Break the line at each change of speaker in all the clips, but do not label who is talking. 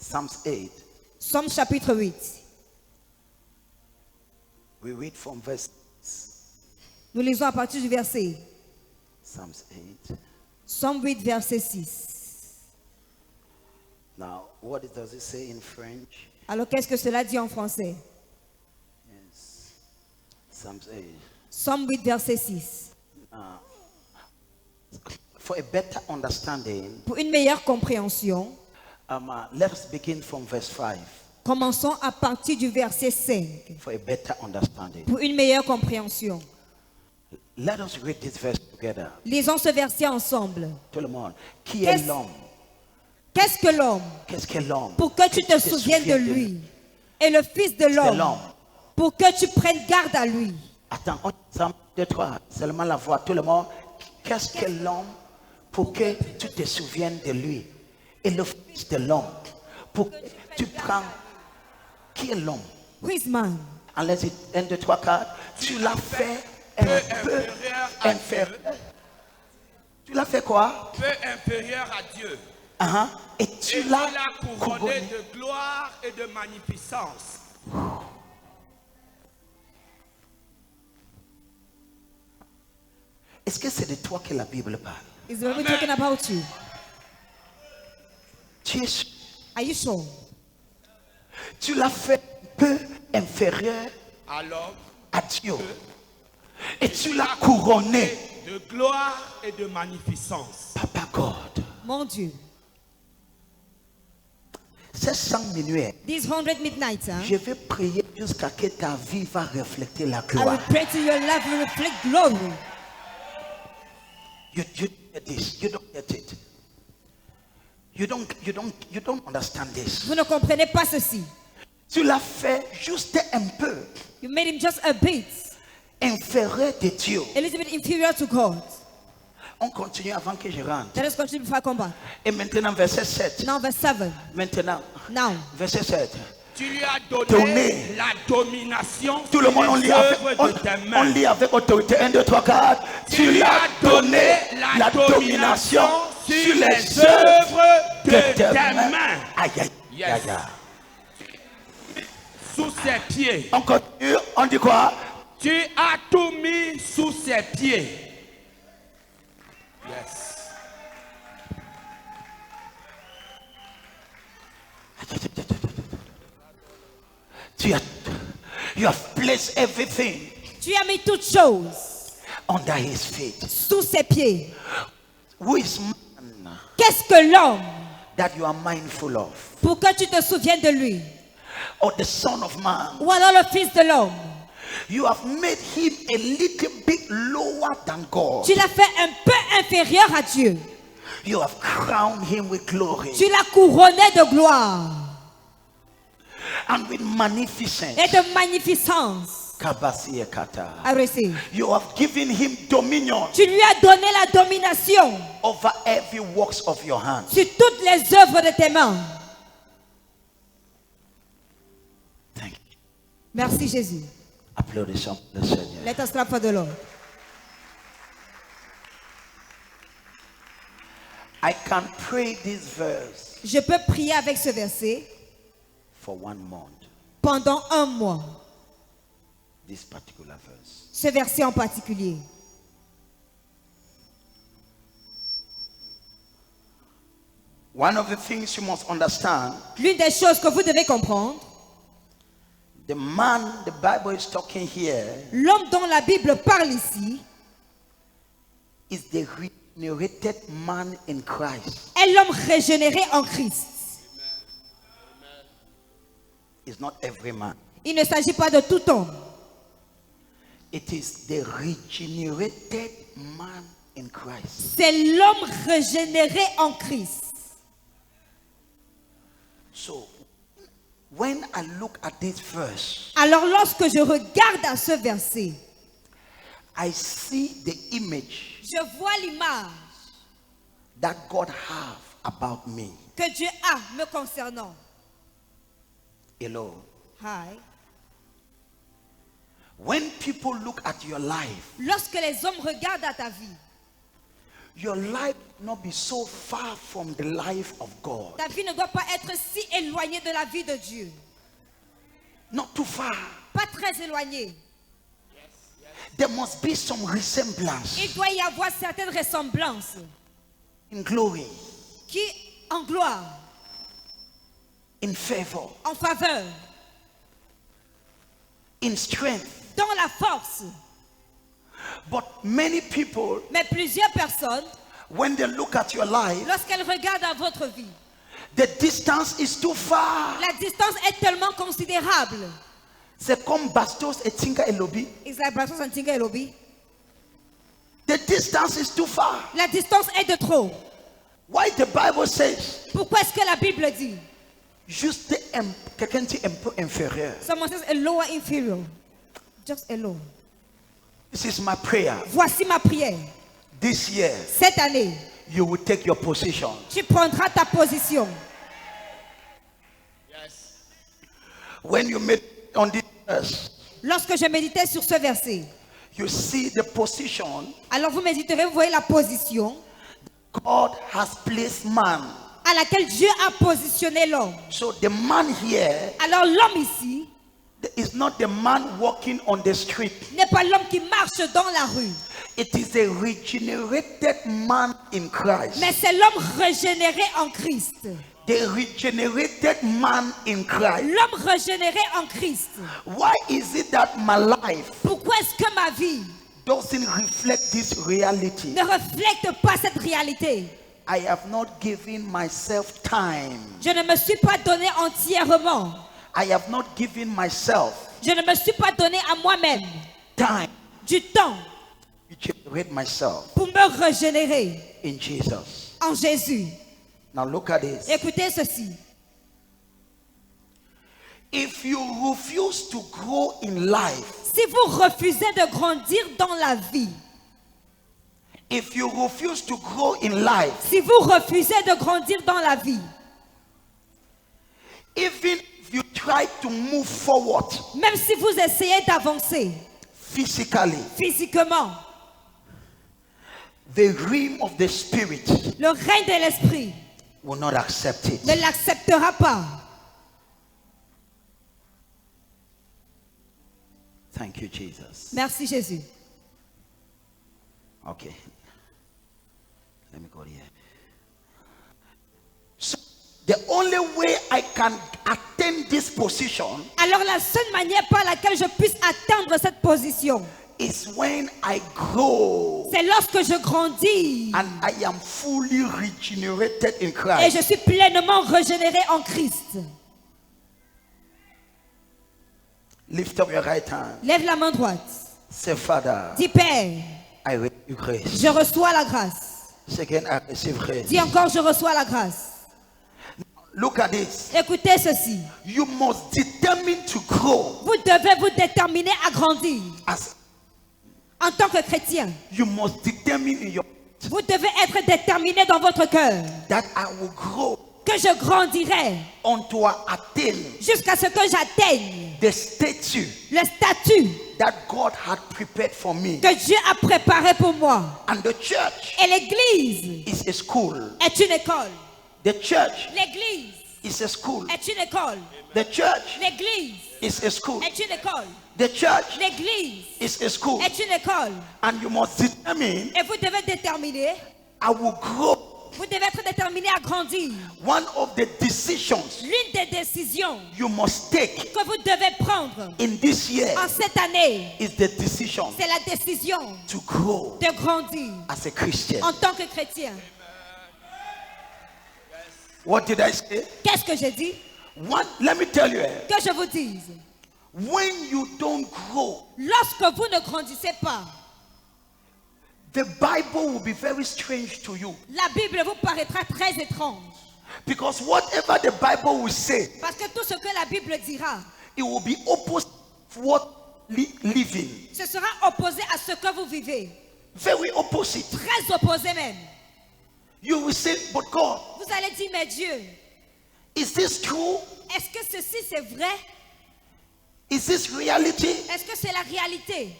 Psalms 8.
Somme chapitre 8.
We read from verse.
Nous lisons à partir du verset.
Psalms 8.
Somme 8, verset 6.
Now, what does it say in French?
Alors qu'est-ce que cela dit en français?
Yes. Psalms 8.
Somme 8, verset 6.
For a better understanding,
Pour une meilleure compréhension,
let's begin from verse 5.
commençons à partir du verset 5.
For a better understanding.
Pour une meilleure compréhension.
Let us read this verse together.
Lisons ce verset ensemble.
Tout le monde. Qui est l'homme?
Qu'est-ce que l'homme?
Qu'est-ce que l'homme?
Pour que tu te souviennes de lui. Et le fils de l'homme. Pour que tu prennes garde à lui.
Attends, on Psalm 2, 3. Seulement la voix. Tout le monde. Qu'est-ce que l'homme? Pour que tu te souviennes de lui. Et le fils de l'homme. Pour que tu prends. Qui est l'homme?
Who is man?
Allez-y, 1, 2, 3, 4. Tu l'as fait un peu inférieur. Tu l'as fait quoi?
Peu inférieur à Dieu.
Et tu l'as
couronné de gloire et de magnificence.
Est-ce que c'est de toi que la Bible parle?
Is the Bible talking about you?
Tu es,
Are you sure?
tu l'as fait un peu inférieur
Alors,
à Dieu. Et tu l'as couronné.
de gloire et de magnificence.
Papa God.
Mon Dieu.
C'est 100 minuit.
These 100 midnights,
Je vais prier jusqu'à ce que ta vie va refléter la
I will
gloire.
pray to your life will reflect glory.
You get this. You don't get it. You don't understand this.
Vous ne comprenez pas ceci.
Tu l'as fait juste un peu
You made him just a bit,
inférieur de Dieu.
a little bit inferior to God.
On continue avant que je rentre.
Let us continue before I come back.
Et maintenant, verset 7.
Now verse 7.
Maintenant,
Now,
verset 7.
Tu lui as donné
Donné.
la domination
Tout le
sur
monde, on
les
lit avec,
œuvres de tes
on
mains.
lit avec autorité. 1, 2, 3, 4. Tu lui as donné la domination sur les œuvres de tes mains. Aïe, aïe,
Yes.
aïe, aïe.
Sous ses pieds.
On continue, on dit quoi?
Tu as tout mis sous ses pieds. Yes.
You have placed everything
tu as mis toutes choses
under his feet.
sous ses pieds.
Who is man
Qu'est-ce que l'homme?
that you are mindful of?
Pour que tu te souviennes de lui.
Or the son of man?
Ou alors le fils de l'homme.
You have made him a little bit lower than God.
Tu l'as fait un peu inférieur à Dieu.
You have crowned him with glory
Tu l'as couronné de gloire
and with magnificence.
et de magnificence.
Kabasiye kata.
I receive.
You have given him dominion
Tu lui as donné la domination
over every works of your hands.
sur toutes les œuvres de tes mains.
Thank you.
Merci Jésus.
Applaudissons le Seigneur.
Let us clap for the Lord.
I can pray this verse
Je peux prier avec ce verset
for 1 month.
pendant un mois.
This particular verse.
Ce verset en particulier.
One of the things you must understand,
L'une des choses que vous devez comprendre,
the man the Bible is talking here
l'homme dont la Bible parle ici
is the regenerated man in Christ.
est l'homme régénéré en Christ.
It's not every man.
Il ne s'agit pas de tout homme.
It is the regenerated man in Christ.
C'est l'homme régénéré en Christ.
So, when I look at this verse,
Alors lorsque je regarde à ce verset,
I see the image
je vois l'image
that God have about me.
que Dieu a me concernant.
Hello.
Hi.
When people look at your life,
Lorsque les hommes regardent à ta vie,
Your life not be so far from the life of God.
Ta vie ne doit pas être si éloignée de la vie de Dieu.
Not too far.
Pas très éloignée.
There must be some resemblance
Il doit y avoir certaines ressemblances
in glory,
qui, en gloire,
in favor,
en faveur,
in strength.
dans la force.
But many people,
Mais plusieurs personnes,
when they look at your life,
lorsqu'elles regardent à votre vie,
the distance is too far.
la distance est tellement considérable.
C'est comme Bastos et Tinga Elobi. The distance is too far.
La distance est de trop.
Why the Bible says,
Pourquoi est-ce que la Bible dit?
juste quelqu'un qui est un peu inférieur.
Someone says a lower inferior. Just a low.
This is my prayer.
Voici ma prière.
This year,
Cette année,
you will take your position.
tu prendras ta position.
When you meet on this verse,
Lorsque je méditais sur ce verset,
you see the position
alors vous méditerez, vous voyez la position
God has placed man.
à laquelle Dieu a positionné l'homme.
So the man here
Alors l'homme ici
is not the man walking on the street.
n'est pas l'homme qui marche dans la rue,
It is a regenerated man in Christ.
mais c'est l'homme régénéré en Christ.
The regenerated man in Christ.
L'homme régénéré en Christ.
Why is it that my life
Pourquoi est-ce que ma vie
doesn't reflect this reality?
ne reflète pas cette réalité?
I have not given myself time.
Je ne me suis pas donné entièrement.
I have not given myself
Je ne me suis pas donné à moi-même
time
du temps
to regenerate myself
pour me régénérer
in Jesus.
en Jésus.
Now look at this.
Écoutez ceci.
If you refuse to grow in life,
Si vous refusez de grandir dans la vie,
if you refuse to grow in life,
si vous refusez de grandir dans la vie,
even if you try to move forward
même si vous essayez d'avancer
physically,
physiquement,
the realm of the spirit
le règne de l'esprit
will not accept it.
ne l'acceptera pas.
Thank you, Jesus.
Merci Jésus.
Okay. Let me go here. So the only way I can attain this position
Alors la seule manière par laquelle je puisse atteindre cette position,
is when I grow
c'est lorsque je grandis
and I am fully regenerated in
et
Christ.
je suis pleinement régénéré en Christ.
Lift up your right hand.
Lève la main droite.
Say, Father,
Dis Père,
I receive grace.
je reçois la grâce.
Second, I receive grace.
Dis encore, je reçois la grâce.
Look at this.
Écoutez ceci.
You must determine to grow
Vous devez vous déterminer à grandir.
as
En tant que chrétien,
you must determine in your
vous devez être déterminé dans votre cœur
that I will grow
que je grandirai
until I attain
jusqu'à ce que j'atteigne
the statue
le statut
that God had prepared for me.
que Dieu a préparé pour moi.
And the church
Et l'église
is a school.
est une école.
The church
L'église
is a school.
est une école.
The church
L'église
is a school.
est une école.
The church
L'église
is a school.
est une école.
And you must determine,
Et vous devez déterminer,
I will grow.
vous devez être déterminé à grandir.
One of the decisions
L'une des décisions
you must take
que vous devez prendre
in this year
en cette année,
is the decision
c'est la décision
to grow
de grandir
as a Christian.
en tant que chrétien.
What did I say?
Qu'est-ce que j'ai dit?
One, let me tell you,
Que je vous dise.
when you don't grow,
Lorsque vous ne grandissez pas,
the Bible will be very strange to you.
la Bible vous paraîtra très étrange.
Because whatever the Bible will say,
Parce que tout ce que la Bible dira,
it will be opposite to what living.
ce sera opposé à ce que vous vivez.
Very opposite.
Très opposé même.
You will say, but God,
Vous allez dire, mais Dieu,
is this true?
est-ce que ceci c'est vrai?
Is this reality?
Est-ce que c'est la réalité?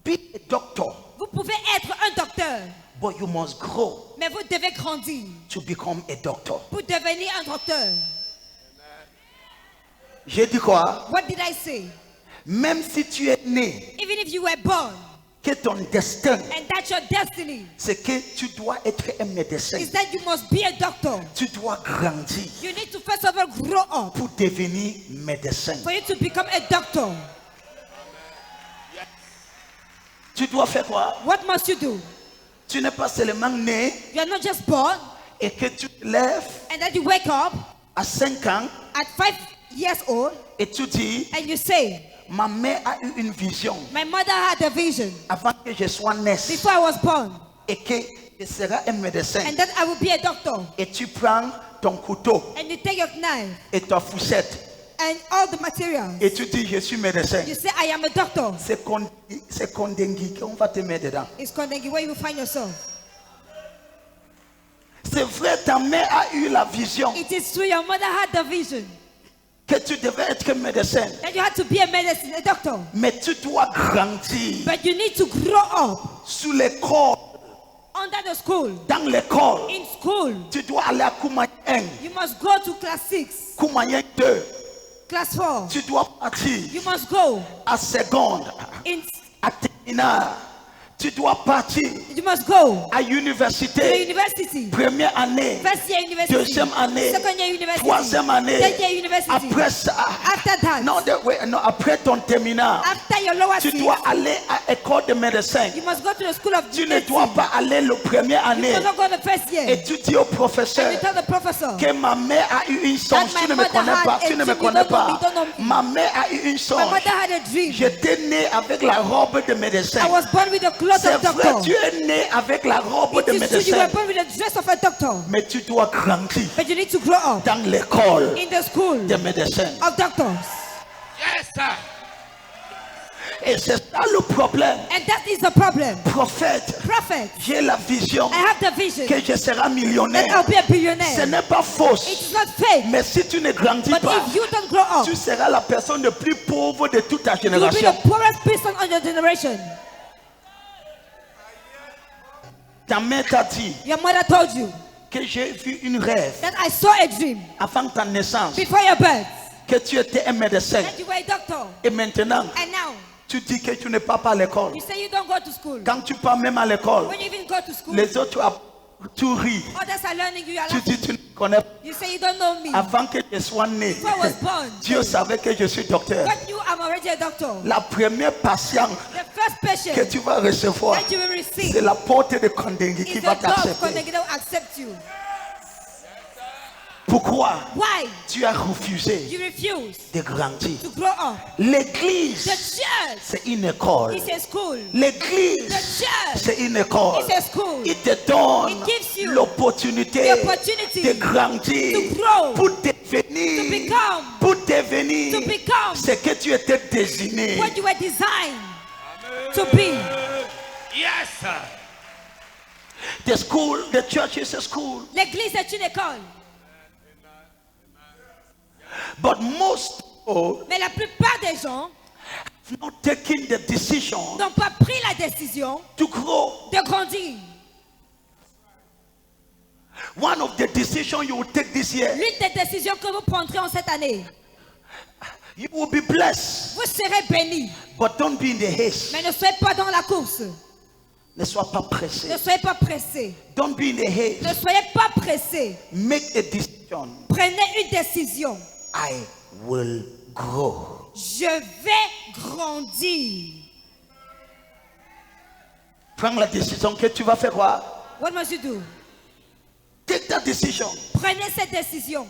Be a doctor.
Vous pouvez être un docteur.
But you must grow
Mais vous devez grandir
to become a doctor.
pour devenir un docteur.
J'ai dit quoi?
What did I say?
Même si tu es né,
Even if you were born
que ton destin,
and that's your destiny,
c'est que tu dois être un médecin.
is that you must be a doctor.
Tu dois grandir
You need to first of all grow up
pour devenir médecin.
for you to become a doctor.
Tu dois faire quoi?
What must you do?
Tu n'es pas seulement né
You are not just born
et que tu te lèves
and then you wake up
à 5 ans
at 5 years old
et tu dis,
and you say,
ma mère a eu une vision
my mother had a vision
avant que je sois né
before I was born
et que je serai un médecin.
and that I will be a doctor.
Et tu prends ton couteau
And you take your knife
et ta fourchette
and all the materials.
et tu dis, je suis médecin.
You say, I am a doctor.
C'est Kondengui qu'on va te mettre dedans.
It's Kondengi, where you will find yourself.
C'est vrai, ta mère a eu la vision
It is true, your mother had the vision
que tu devais être médecin.
that you had to be a medicine, a doctor.
Mais tu dois grandir
But you need to grow up
sous l'école,
under the school.
dans l'école.
In school,
Tu dois aller à Koumayen 1,
you must go to class 6,
Koumayen 2.
class 4.
Tu dois partir
You must go
à seconde,
in.
à terminale. Tu dois partir
You must go
à
to the
université.
university.
Première année,
First year university.
deuxième année,
Second year university.
troisième année.
Third year university.
Après ça,
After that,
non, non, après ton terminal,
after your lower
tu
six,
dois aller à l'école de médecin.
you must go to the school of
Tu ne
medicine.
dois pas aller la première
You
année
must not go the first year.
et tu dis au professeur
And you tell the professor
que ma mère a eu une songe.
That my
Tu ne me
mother
connais
had
pas,
a
tu ne me
dream. You
connais
don't know
pas.
me, don't know me.
Ma mère a eu une
my
songe.
mother had a dream.
J'étais né avec la robe de médecin.
I was born with the clothes
C'est
of
vrai,
doctor.
tu es né avec la robe
It
de
is true, you
médecin.
were born with the dress of a doctor.
Mais tu dois grandir
But you need to grow up
dans l'école
in the school
de médecin.
of doctors.
Yes, sir.
Et c'est ça le problème.
And that is the problem.
Prophète,
Prophet,
j'ai la vision
I have the vision
que je serai
that
millionnaire.
I'll be a
Ce
billionaire.
n'est pas
It
fausse.
is not fake.
Mais si tu ne grandis
But
pas,
if you don't grow up,
tu seras la personne la plus pauvre de toute ta
you will be
génération.
the poorest person on your generation.
Ta mère t'a dit
Your mother told you
que j'ai vu une rêve
that I saw a dream
avant ta naissance,
before your birth,
que tu étais un médecin.
that you were a doctor.
Et maintenant,
And now,
tu dis que tu ne pars pas à l'école.
you say you don't go to school.
Quand tu pars même à l'école,
When you even go to school,
les autres, tu ris.
others are learning you. You are
Tu
laughing.
dis, tu ne connais pas.
You say you don't know me.
Avant que je sois né,
Before I was born,
Dieu savait que je suis docteur.
God knew I'm already a doctor.
La première patiente
The first
que
patient
tu vas recevoir,
that you will receive
c'est la porte de Kondengui qui
is the
va
door of
t'accepter.
Kondengi that will accept you.
Pourquoi
Why?
tu as refusé
You refuse
de grandir?
to grow up.
L'église,
The church
c'est une école.
is a school.
L'église,
The church
c'est une école.
is a school.
Il te donne
It gives you
l'opportunité
the opportunity
de grandir
to grow,
pour
to
devenir,
become,
pour devenir
to become
ce que tu étais désigné.
what you were designed to be.
Yes, sir.
The school, the church is a school.
L'église est une école.
But most people
Mais la plupart des gens
have not taken the decision
n'ont pas pris la décision
to grow.
de grandir.
One of the decisions you will take this year,
L'une des décisions que vous prendrez en cette année,
you will be blessed.
vous serez bénis.
But don't be in the haste.
Mais ne soyez pas dans la course.
Ne sois pas pressé.
Ne soyez pas pressés.
Don't be in the haste.
Ne soyez pas pressés.
Make a decision.
Prenez une décision.
I will grow.
Je vais grandir.
Prends la décision que tu vas faire quoi?
What must you do?
Take that decision.
Prenez cette décision.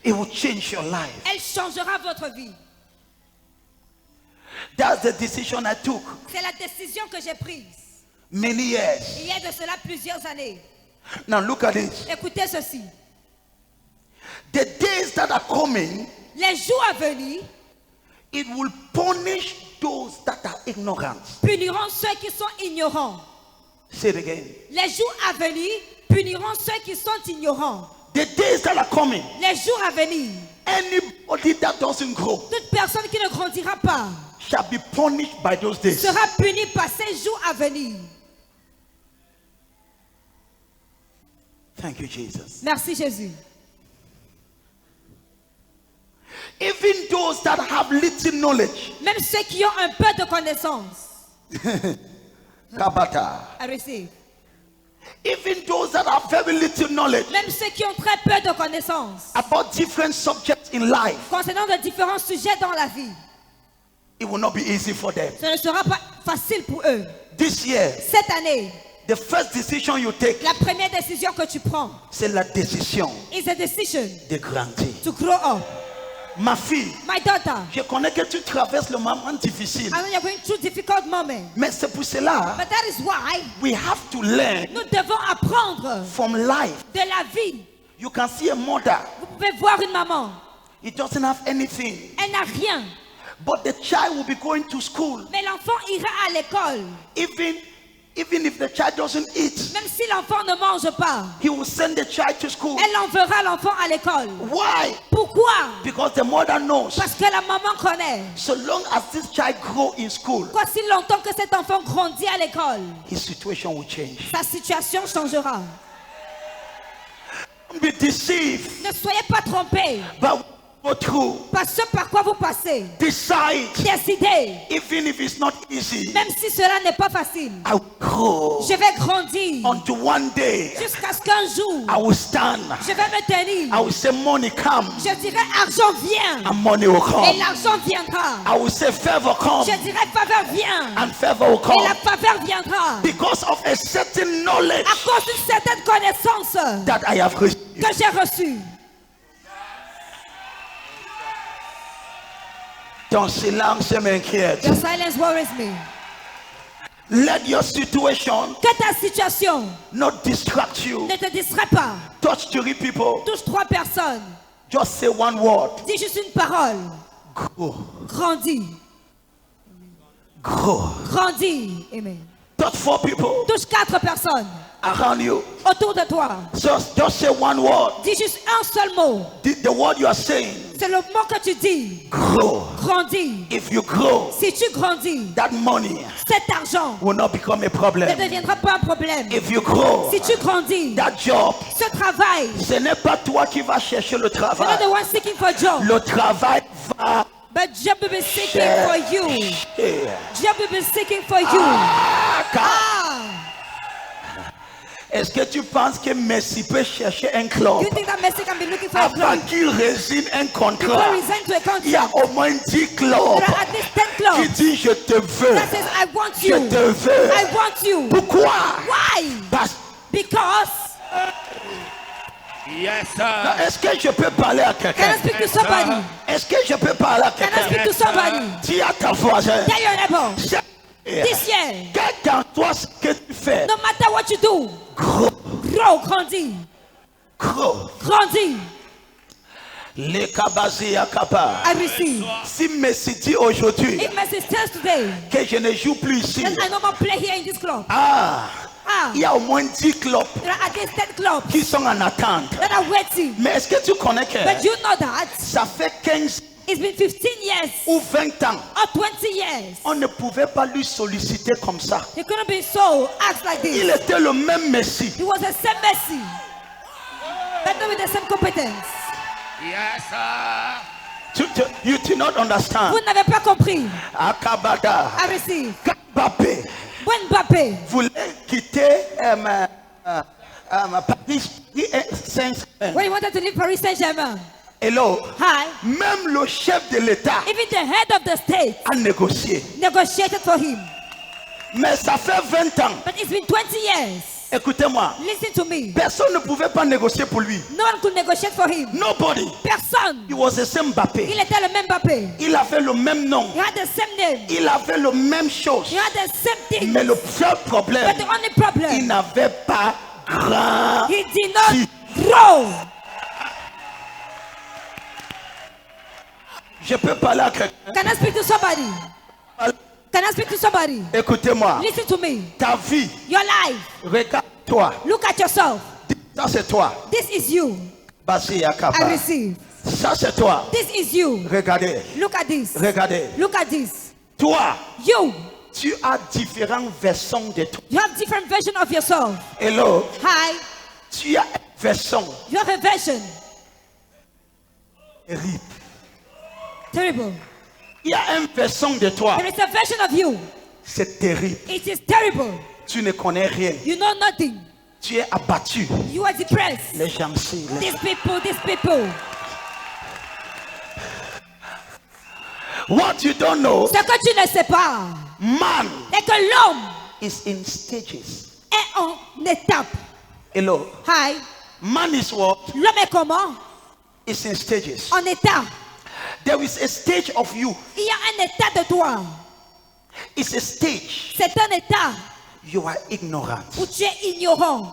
It will change your life.
Elle changera votre vie.
That's the decision I took
C'est la décision que j'ai prise.
many years.
Il y a de cela plusieurs années.
Now look at it.
Écoutez ceci.
The days that are coming,
Les jours à venir
it will punish those that are ignorant.
puniront ceux qui sont ignorants.
Say it again.
Les jours à venir puniront ceux qui sont ignorants.
The days that are coming,
Les jours à venir,
anybody that doesn't grow
toute personne qui ne grandira pas
shall be punished by those days.
sera punie par ces jours à venir.
Thank you, Jesus.
Merci Jésus.
Even those that have little knowledge,
Même ceux qui ont un peu de connaissance.
Kabata.
I receive.
Even those that have very little knowledge
Même ceux qui ont très peu de connaissances
about different subjects in life,
concernant de différents sujets dans la vie,
it will not be easy for them.
ce ne sera pas facile pour eux.
This year,
Cette année,
the first decision you take,
la première décision que tu prends
c'est la décision
is a decision
de grandir.
to grow up.
Ma fille,
My daughter,
je connais que tu traverses le moment difficile,
I know you're going through difficult moments,
mais c'est pour cela
but that is why
we have to learn
nous devons apprendre
from life.
de la vie.
You can see a mother,
Vous pouvez voir une maman,
it doesn't have anything,
elle n'a rien,
but the child will be going to school.
mais l'enfant ira à l'école.
Even if the child doesn't eat,
Même si l'enfant ne mange pas,
he will send the child to school.
elle enverra l'enfant à l'école.
Why?
Pourquoi?
Because the mother knows,
Parce que la maman connaît.
so long as this child grow in school,
Voici longtemps que cet enfant grandit à l'école,
his situation will change.
sa situation changera.
Don't be deceived
Ne soyez pas trompés
by what you go through.
par ce par quoi vous passez.
Decide,
Décidez,
even if it's not easy,
même si cela n'est pas facile,
I will grow
je vais grandir
until one day
jusqu'à ce qu'un jour,
I will stand.
je vais me tenir.
I will say money come
Je dirai argent vient
and money will
et
come.
l'argent viendra.
I will say favor come
Je dirai faveur vient
and favor will
et la
come
faveur viendra.
because of a certain knowledge
À cause d'une certaine connaissance
that I have received.
que j'ai reçue.
Ton silence m'inquiète.
Your silence worries me.
Let your situation
Que ta situation
not distract you.
ne te distrait pas.
Touch 3 people.
Touche 3 personnes.
Just say one word.
Dis juste une parole.
Grow.
Grandis.
Grow.
Grandis. Amen.
Touch 4 people
Touche 4 personnes
around you.
autour de toi.
Just say one word.
Dis juste un seul mot.
The word you are saying.
C'est le mot que tu dis.
Grow.
Grandis.
If you grow,
Si tu grandis,
that money
cet argent
will not become a
ne
problem.
deviendra pas un problème.
If you grow,
Si tu grandis,
that job,
ce travail,
ce n'est pas toi qui vas chercher le
you're not
travail.
the one seeking for job,
Le travail va
but job will be seeking for you.
chercher.
Job will be seeking for you. Ah!
Est-ce que tu penses que Messi peut chercher un club
You think that Messi can be looking for a
avant
club?
qu'il résigne un
Before
contrat?
resign to a
Il y a
contract,
au moins 10 clubs
there are at least 10
qui
clubs
disent je te veux.
that says, I want
Je
you.
te veux.
I want you.
Pourquoi?
Why?
Parce
Because,
Yes, sir.
est-ce que je peux parler à
can I
quelqu'un?
speak to somebody?
Est-ce que je peux parler à
Can I
quelqu'un?
speak to somebody?
Dis à ta voisin.
Tell your neighbor,
This
this year,
quel qu'en soit ce que tu fais,
no matter what you do,
gros,
grow, grandis,
gros.
grandis.
Les kabasi akaba.
I receive.
Si Messi dit aujourd'hui
If Messi tells today
que je ne joue plus ici,
that I no more play here in this club,
il y a au moins 10 clubs
there are at least 10 clubs
qui sont en attente.
that are waiting.
Mais est-ce que tu connais que
But you know that
ça fait 15
it's been 15 years
ou 20 ans,
or 20 years.
on ne pouvait pas lui solliciter comme ça.
He couldn't be so asked like
Il
this.
était le même Messi.
He was the same Messi, but not with the same competence.
Yes, sir.
You do not understand.
Vous n'avez pas compris.
Akabada.
I receive.
Mbappé
When Mbappé
voulait quitter Paris Saint-Germain.
when he wanted to leave Paris Saint-Germain,
Hello.
hi,
Même le chef de l'État
even the head of the state
a négocié.
negotiated for him.
Mais ça fait 20 ans.
But it's been 20 years.
Écoutez-moi.
Listen to me.
Personne ne pouvait pas négocier pour lui.
No one could negotiate for him.
Nobody.
Personne.
He was the same Mbappé.
Il était le même Mbappé.
Il avait le même nom.
He had the same name.
Il avait le même chose.
He had the same thing.
Mais le seul problème,
But the only
il
problem,
n'avait pas grand.
he did not grow.
Je peux parler à quelqu'un.
Can I speak to somebody? Can I speak to somebody?
Écoutez-moi.
Listen to me.
Ta vie,
Your life.
regarde-toi.
Look at yourself.
Ça c'est toi.
This is you.
Basi
I
Yakaba.
receive.
Ça c'est toi.
This is you.
Regardez.
Look at this.
Regardez.
Look at this.
Toi,
You.
tu as différentes versions de toi.
You have different version of yourself.
Hello.
Hi.
Tu as une version
You have a version.
terrible.
Terrible.
Il y a une version de toi,
There is a version of you.
c'est terrible.
It is terrible.
Tu ne connais rien.
You know nothing.
Tu es abattu.
You are depressed.
Les gens si,
These people.
What you don't know,
Ce que tu ne sais pas,
man
c'est que l'homme
is in stages.
est en étape.
Hello.
Hi.
Man is what?
L'homme est comment?
Is in stages.
En état.
There is a stage of you.
Il y a un état de toi.
It's a stage.
C'est un état
You are ignorant.
où tu es ignorant.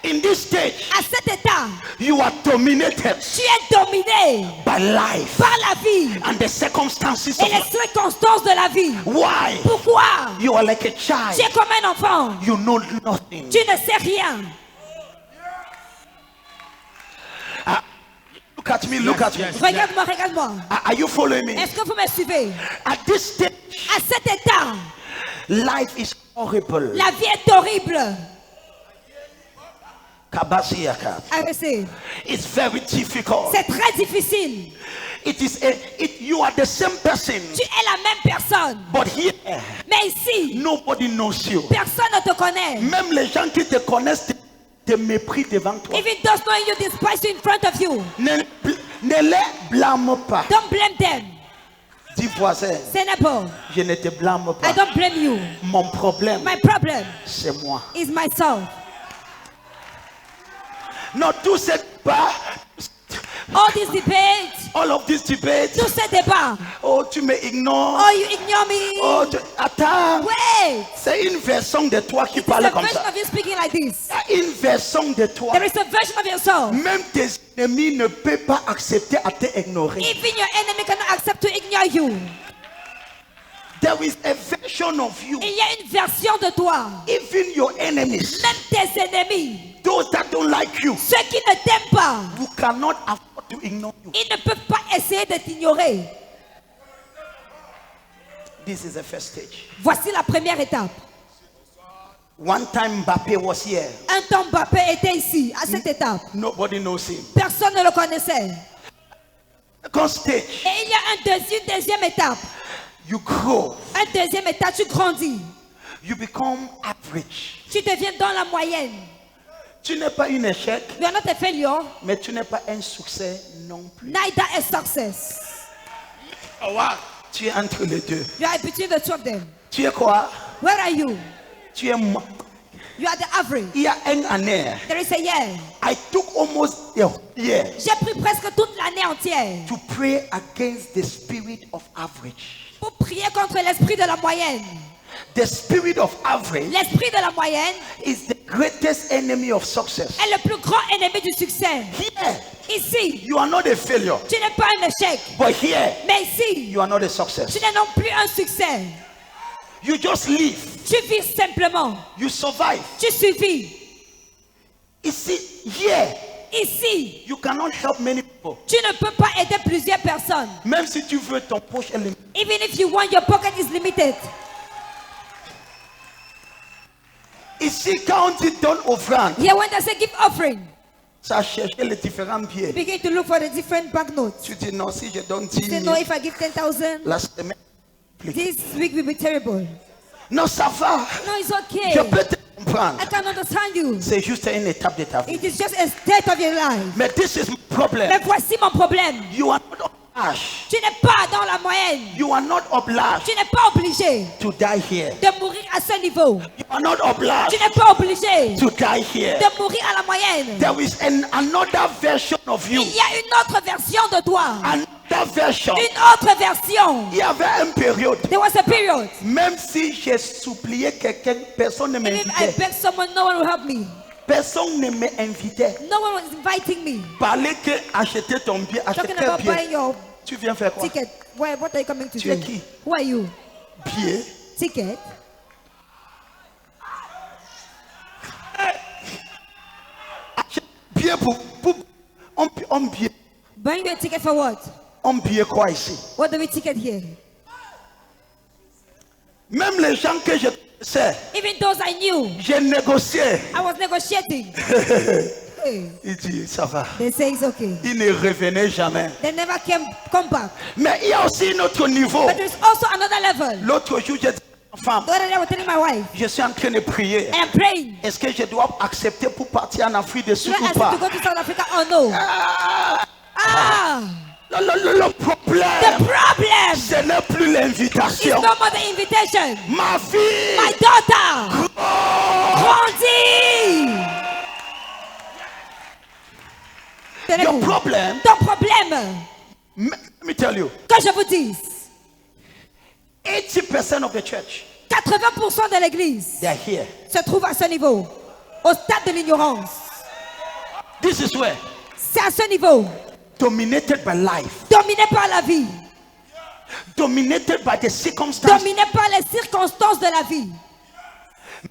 In this stage,
À cet état,
you are dominated
tu es dominé
by life
par la vie
and the circumstances
et
of
les
life.
circonstances de la vie.
Why?
Pourquoi?
You are like a
Tu
child.
es comme un enfant.
You know nothing.
Tu ne sais rien.
Look at me, look at me.
Yes.
Regarde-moi, regarde-moi.
Are you following me?
Est-ce que vous me suivez?
At this stage,
À cet état,
life is horrible.
la vie est horrible.
Kabasiyaka.
Arrêtez.
It's very difficult.
C'est très difficile.
You are the same person,
Tu es la même personne.
but here,
Mais ici,
nobody knows you.
personne ne te connaît.
Même les gens qui te connaissent te méprisent devant toi.
Even those knowing you despise you in front of you.
Ne les blâme pas.
Don't blame them.
Dis voisin,
Say neighbor,
je ne te blâme
I
pas.
don't blame you.
Mon problème,
My problem
c'est moi.
is myself.
Non, tout ce pas,
All these debates,
all of these debates.
tous ces débats.
Oh, tu me ignores.
Oh, you ignore me.
Oh, attends.
Wait.
C'est une version de toi qui
It is
parle
a
comme
version
ça.
of you speaking like this.
Il y a une version de toi.
There is a version of yourself.
Même tes ennemis ne peuvent pas accepter à t'ignorer.
Even your enemy cannot accept to ignore you.
There is a version of you.
Il y a une version de toi.
Even your enemies,
Même tes ennemis,
those that don't like you,
ceux qui ne t'aiment pas,
who cannot afford to ignore you.
ils ne peuvent pas essayer de t'ignorer.
This is the first stage.
Voici la première étape.
One time Mbappé was here.
Un temps Mbappé était ici, à cette étape.
Nobody knows him.
Personne ne le connaissait.
Second stage,
Et il y a une deuxième étape.
you grow.
Un deuxième état, tu grandis.
You become average.
Tu deviens dans la moyenne.
Tu n'es pas un échec,
You are not a failure,
mais tu n'es pas un succès non plus.
neither a success.
Oh, wow.
Tu es entre les deux.
You are between the two of them.
Tu es quoi?
Where are you?
Tu es moi.
You are the average.
Il y a une année.
There is a year.
I took almost a year
J'ai pris presque toute l'année entière
to pray against the spirit of average.
pour prier contre l'esprit de la moyenne.
The spirit of average
L'esprit de la moyenne
is the greatest enemy of success.
est le plus grand ennemi du succès.
Here,
Ici,
you are not a failure,
tu n'es pas un échec.
but here,
Mais ici,
you are not a success.
tu n'es non plus un succès.
You just live,
Tu vis simplement.
you survive.
Tu survis.
Ici, here,
Ici,
you cannot help many people.
tu ne peux pas aider plusieurs personnes.
Même si tu veux ton poche est limité.
Even if you want, your pocket is limited.
Ici, quand on dit donne offrande,
Here, when they say give offering,
ça a cherché les différents billets.
begin to look for the different banknotes.
Tu dis non, si je donne 10
Say,
000,
no, if I give 10,000,
la semaine.
this week will be terrible.
Non, ça va.
No, it's
Je
okay.
peux te comprendre.
I can understand you.
C'est juste une étape de ta vie.
It is just a state of your life.
Mais this is my problem.
Mais voici mon problème.
You are not obliged.
Tu n'es pas dans la moyenne.
You are not obliged
Tu n'es pas obligé
to die here.
de mourir à ce niveau.
You are not
Tu
obliged
n'es pas obligé
to die here.
de mourir à la moyenne.
There is another version of you.
Il y a une autre version de toi.
Another version.
Une autre version.
Il y avait une période.
There was a period.
Même si j'ai supplié quelqu'un, personne ne
Even if I
m'invitait.
begged someone, no one will help me.
Personne ne m'invitait.
No one was inviting me.
Parler que acheter ton billet, acheter
Talking
quel
about
billet.
buying your
Tu viens faire quoi?
ticket. What are you coming to
Tu es
do?
qui?
Who are you?
Billet.
Ticket?
Billet pour on billet.
Buying you a ticket for what?
On billet quoi ici?
What do we ticket here?
Même les gens que je C'est,
Even those I knew,
j'ai négocié.
I was negotiating. Hey,
Il dit, ça va.
they say it's okay.
Il ne revenait jamais.
They never come back.
Mais il y a aussi un autre niveau.
But there's also another level.
L'autre jour, j'ai dit à ma femme,
The other day I was telling my wife,
je suis en train de prier.
I am praying.
Est-ce que je dois accepter pour partir en Afrique du Sud
Should I
ou
ask
pas?
you to go to South Africa or no? Ah,
Le
the
problème,
problem
ce n'est plus
is
l'invitation.
no more the invitation.
Ma fille,
My daughter, grandis.
your problem,
Ton problème,
let me tell you,
que je vous dise,
80% of the church,
80% de l'église
they are here.
se trouve à ce niveau, au stade de l'ignorance.
This is where,
C'est à ce niveau,
dominated by life,
dominé par la vie,
dominated by the circumstances.
dominé par les circonstances de la vie.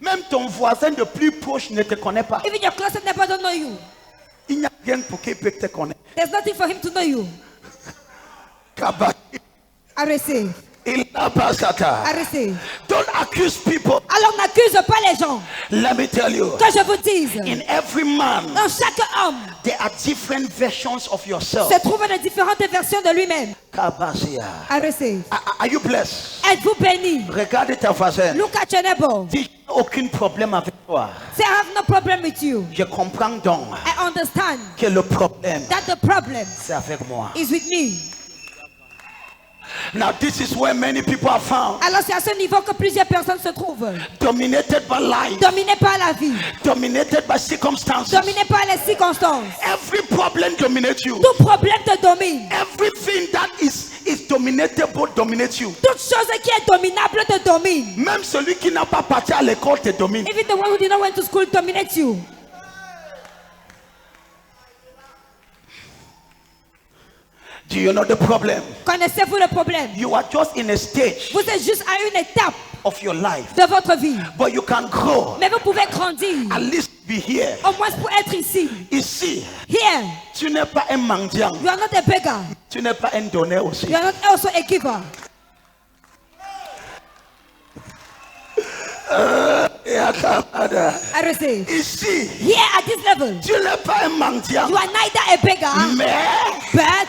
Même ton voisin de plus proche ne te connaît pas.
Even your closet neighbor don't know you.
Il n'y a rien pour qu'il puisse te connaître.
There's nothing for him to know you.
Kabaki,
I receive.
il n'a pas ça.
I receive.
Don't accuse people.
Alors n'accuse pas les gens.
Let me tell you,
Que je vous dise,
in every man,
dans chaque homme
there are different versions of yourself.
se trouvent de différentes versions de lui-même.
Kabasia.
I receive.
Are you blessed?
Êtes-vous béni?
Regarde ta voisine.
Look at your neighbor.
Dis, aucun problème avec toi.
Say, I have no problem with you.
Je comprends donc
I understand
que le problème,
that the problem
c'est avec moi.
is with me.
Now this is where many people are found.
Alors c'est à ce niveau que plusieurs personnes se trouvent.
Dominated by life.
Dominées par la vie.
Dominated by circumstances.
Dominées par les circonstances.
Every problem dominates you.
Tout problème te domine.
Everything that is dominatable dominates you.
Toute chose qui est dominable te domine.
Même celui qui n'a pas parti à l'école te domine.
Even the one who did not went to school dominates you.
Do you know the problem?
Connaissez-vous le problème?
You are just in a stage
Vous êtes juste à une étape
of your life.
de votre vie.
But you can grow.
Mais vous pouvez grandir.
At least be here.
Au moins pour être ici.
Ici,
Here.
tu n'es pas un mendiant.
You are not a beggar.
Tu n'es pas un donneur aussi.
You are not also a giver. I receive.
Ici,
Here at this level.
tu n'es pas un mendiant.
You are neither a beggar,
Mais,
but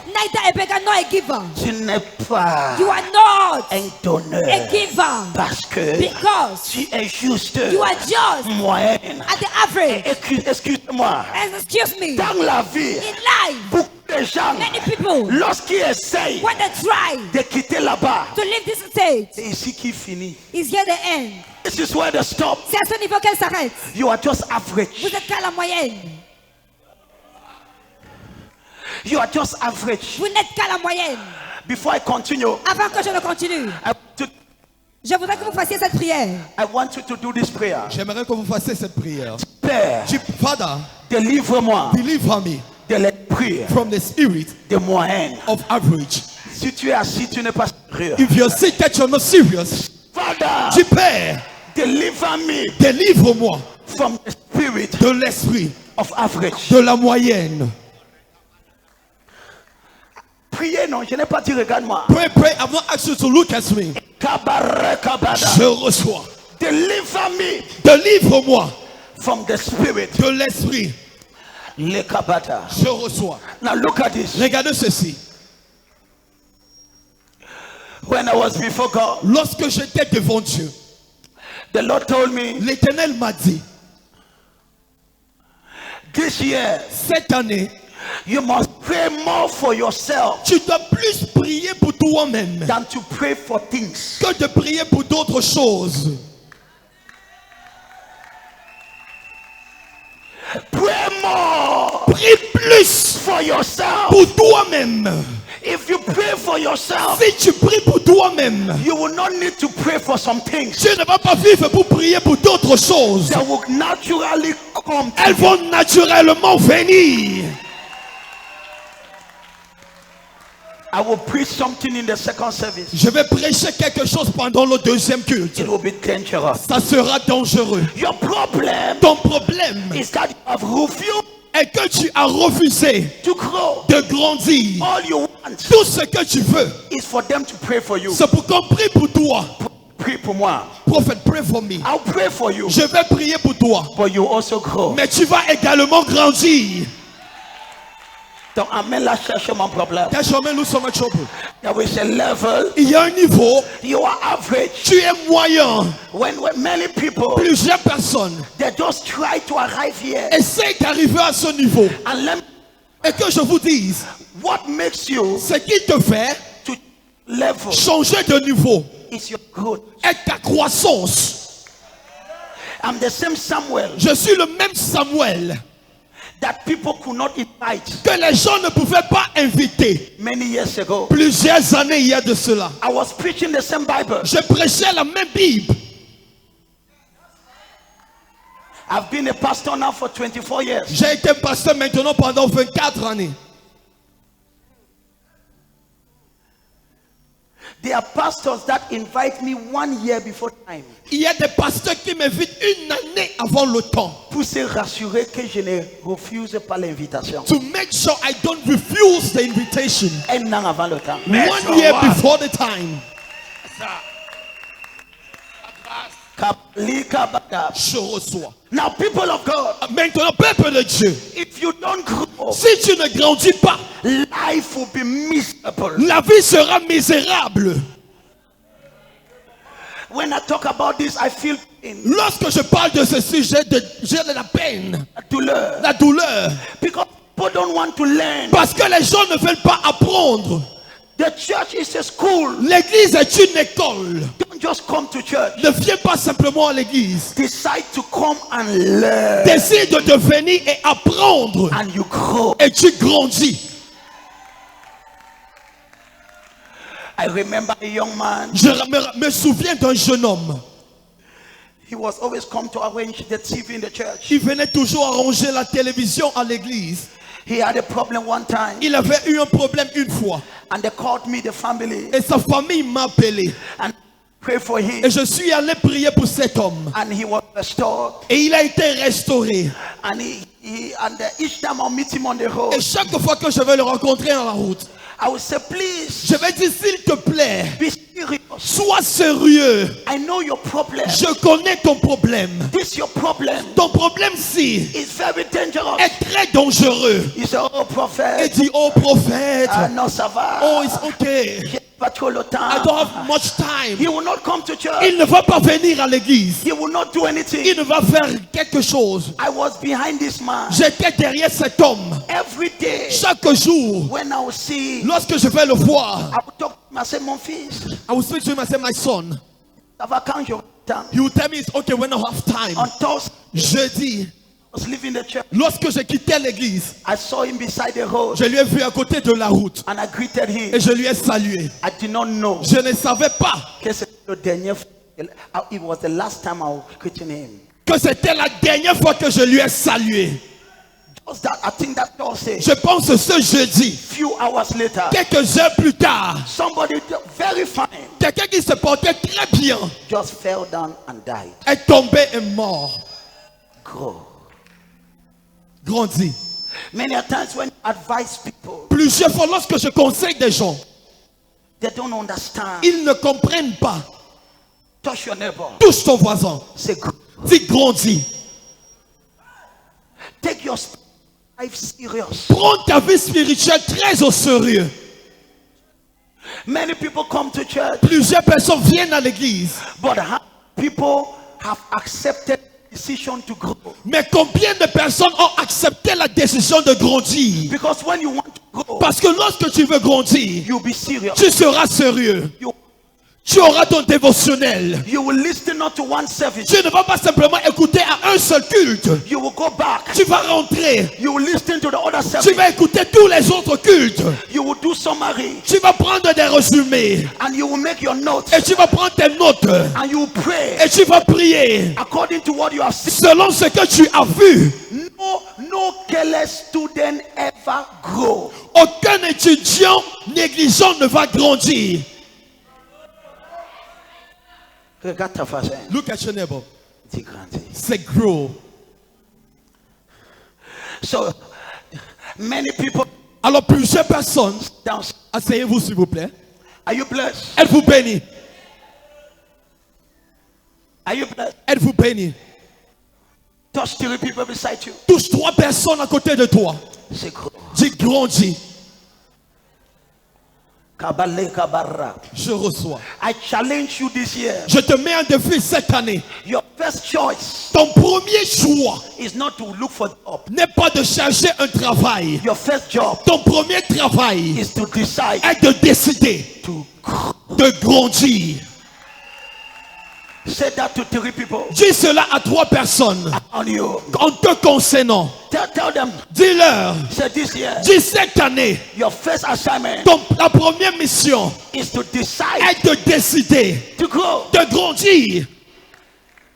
neither a beggar nor a giver.
tu n'es pas
You are not
un donneur.
a giver
Parce que
because
tu es juste
you are just
moyenne.
at the average.
Excuse-moi.
And excuse me,
Dans la vie,
in life,
beaucoup de gens,
many people,
lorsqu'ils essayent
when they try
de quitter là-bas,
to leave this state,
c'est ici qu'il finit.
is here the end.
This is where they stop.
C'est à ce niveau qu'elle s'arrête.
You are just average.
Vous êtes qu'à la moyenne.
You are just average.
Vous n'êtes qu'à la moyenne.
Before I continue,
Avant que je ne continue, je voudrais que vous fassiez cette prière.
I want you to do this prayer.
J'aimerais que vous fassiez cette prière.
Père,
Father,
délivre-moi
deliver me
de l'esprit
from the spirit
de moyenne.
of average.
Si tu es assis, tu n'es pas sérieux.
If you're sick that you're not serious,
Father,
Père,
deliver me
délivre-moi
from the spirit
de l'esprit
of average.
de la moyenne.
Priez, non, je n'ai pas dit regarde-moi.
Pray, pray. I'm not asking you to look at me. Je reçois.
Deliver me
Délivre-moi
from the spirit.
de l'esprit.
Le kabata.
Je reçois.
Now look at this.
Regardez ceci.
When I was before God,
Lorsque j'étais devant Dieu,
the Lord told me,
l'Éternel m'a dit,
this year,
cette année,
you must pray more for yourself
tu dois plus prier pour toi-même
than to pray for things.
que de prier pour d'autres choses.
Pray more
Prie plus
for yourself.
pour toi-même.
If you pray for yourself,
Si tu pries pour toi-même,
you will not need to pray for some things.
tu ne vas pas vivre pour prier pour d'autres choses.
That will naturally come to
Elles
you.
vont naturellement venir.
I will preach something in the second service.
Je vais prêcher quelque chose pendant le deuxième culte.
It will be dangerous.
Ça sera dangereux.
Your problem
Ton problème
is that you have refused
est que tu as refusé
to grow.
de grandir.
All you want
Tout ce que tu veux,
is for them to pray for you.
c'est pour qu'on prie pour toi.
Prie pour moi.
Prophet, pray for me.
I'll pray for you.
Je vais prier pour toi.
But you also grow.
Mais tu vas également grandir.
Donc amène-la chercher mon problème.
That shall make so much trouble.
There is a level.
Il y a un niveau.
You are average.
Tu es moyen.
When many people,
Plusieurs personnes
they just try to arrive here.
essayent d'arriver à ce niveau.
And let me,
Et que je vous dise,
what makes you
ce qui te fait
to level
changer de niveau
is your growth.
est ta croissance.
I'm the same Samuel
Je suis le même Samuel
that people could not invite
que les gens ne pouvaient pas inviter.
many years ago.
Plusieurs années il y a de cela.
I was preaching the same Bible.
Je prêchais la même Bible.
I've been a pastor now for 24 years.
J'ai été pasteur maintenant pendant 24 années.
There are pastors that invite me 1 year before time.
Il y a des pasteurs qui m'invitent une année avant le temps.
Pour se rassurer que je ne refuse pas l'invitation.
To make sure I don't refuse the invitation.
1 an avant le temps.
1 year before the time. Je reçois.
Now, people of God,
Maintenant, peuple de Dieu,
if you don't grow,
si tu ne grandis pas,
life will be miserable.
la vie sera misérable.
When I talk about this, I feel pain,
Lorsque je parle de ce sujet, j'ai de la peine,
douleur.
la douleur.
Because people don't want to learn.
Parce que les gens ne veulent pas apprendre.
The church is a school.
L'église est une école.
Don't just come to church.
Ne viens pas simplement à l'église.
Decide to come and learn.
Décide de venir et apprendre.
And you grow.
Et tu grandis.
I remember a young man.
Je me souviens d'un jeune homme.
He was always come to arrange the TV in the church.
Il venait toujours arranger la télévision à l'église.
He had a problem one time.
Il avait eu un problème une fois.
And they called me, the family.
Et sa famille m'a appelé.
And pray for him.
Et je suis allé prier pour cet homme.
And he was restored.
Et il a été restauré.
And each time I meet him on the road,
Et chaque fois que je vais le rencontrer dans la route,
I will say, please,
je vais dire, s'il te plaît,
be serious.
sois sérieux.
I know your problem.
Je connais ton problème.
This your problem
Ton problème-ci
is very dangerous.
est très dangereux.
He said, oh,
Et
prophet.
dit, oh prophète,
Non, ça va.
oh it's okay.
J'ai pas trop le
I
temps.
don't have much time.
He will not come to church.
Il ne va pas venir à l'église.
He will not do anything.
Il ne va faire quelque chose.
I was behind this man.
J'étais derrière cet homme.
Every day,
Chaque jour,
when I will see,
lorsque je vais le voir,
I will talk to him. I say, mon fils,
I will speak to him and say, my son,
ça va quand je temps.
he will tell me it's okay when I have time.
On Thursday,
Jeudi,
I was leaving the church.
lorsque j'ai quitté l'église,
I saw him beside the road
je lui ai vu à côté de la route
and I greeted him.
et je lui ai salué.
I did not know.
Je ne savais pas
Que c'était le dernier. It was the last time I was greeting him.
que c'était la dernière fois que je lui ai salué.
Just that, I think that Thursday,
Je pense que ce jeudi,
few hours later,
quelques heures plus tard,
somebody very fine
quelqu'un qui se portait très bien
just fell down and died.
est tombé et mort.
Grow.
Grandis.
Many a times when you advise people,
Plusieurs fois, lorsque je conseille des gens,
they don't understand.
ils ne comprennent pas.
Touch your neighbor.
Touche ton voisin.
Say, grow.
Dis grandis.
Take your life serious.
Prends ta vie spirituelle très au sérieux.
Many people come to church,
Plusieurs personnes viennent à l'église.
but people have accepted the decision to grow.
Mais combien de personnes ont accepté la décision de grandir?
Because when you want to grow,
Parce que lorsque tu veux grandir,
you'll be serious.
tu seras sérieux. Tu auras ton dévotionnel.
You will listen not to one service.
Tu ne vas pas simplement écouter à un seul culte.
You will go back.
Tu vas rentrer.
You will listen to the other
Tu
service.
vas écouter tous les autres cultes.
You will do summary.
Tu vas prendre des résumés.
And you will make your notes.
Et tu vas prendre tes notes.
And you will pray
Et tu vas prier.
according to what you have seen.
Selon ce que tu as vu.
No careless student ever grow.
Aucun étudiant négligent ne va grandir.
Regarde ta face.
Look at your neighbor.
Dis grandi.
Say grow.
So many people
Alors plusieurs personnes,
down.
asseyez-vous s'il vous plaît.
Are you blessed?
Êtes-vous bénis?
Are you blessed?
Êtes-vous béni?
Touch 3 people beside you.
Touche 3 personnes à côté de toi.
C'est gros.
Dis grandis.
Kabale kabara.
Je reçois.
I challenge you this year.
Je te mets un défi cette année.
Your first choice
Ton premier choix
is not to look for a job.
n'est pas de chercher un travail.
Your first job
Ton premier travail
is to decide
est de décider
to
de grandir.
say that to 3 people
Dis cela à 3 personnes
on you.
en te concernant.
Tell them,
Dis-leur,
say this year,
dis cette année,
your first assignment
ta première mission
is to decide
est de décider
to grow.
de grandir.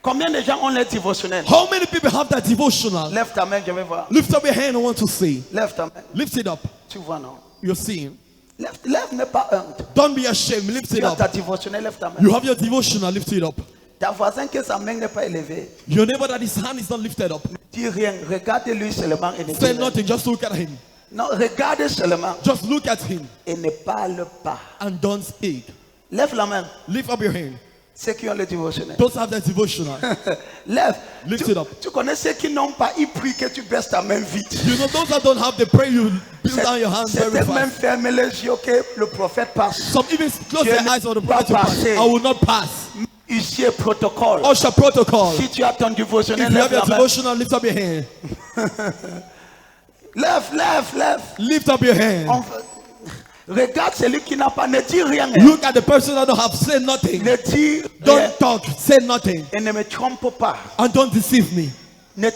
Combien de gens ont les dévotionnels?
How many people have that devotional?
Lève ta main, je vais voir.
Lift up your hand, I want to see.
Lève ta main.
Lift it up.
Tu vois, non?
You're seeing.
Lève n'est pas honte.
Don't be ashamed. Lift
Tu
it
as
up.
ta dévotionnelle, lève ta main.
You have your devotional. Lift it up.
Ta voisin que sa main n'est pas élevée,
Your neighbor that his hand is not lifted up.
dis rien. Regarde-lui seulement et ne dis
Say
rien.
nothing. Just look at him.
Non, regarde seulement
Just look at him
et ne parle pas.
and don't speak.
Lève la main.
Lift up your hand.
Ceux qui ont le dévotionnel.
Don't have that devotional.
Lève.
Lift
tu,
it up.
tu connais ceux qui n'ont pas, ils prient que tu baisses ta main vite.
You know those that don't have the prayer, you build down your hands very
Certains même
fast.
ferment les yeux que le prophète passe.
Some even close
Je
their
ne
eyes for the
vais pas
prophet to pass.
passer.
I will not pass.
Ici est protocole.
Usher protocol.
Si tu as ton dévotionnel,
If you
lève
have your
la main.
devotional, lift up your hand.
Lève.
Lift up your hand.
Regarde celui qui n'a pas, ne dis rien.
Look at the person that don't have. Say nothing.
Ne dis rien.
Don't talk. Say nothing.
Et ne me trompe pas.
And don't deceive me.
Ne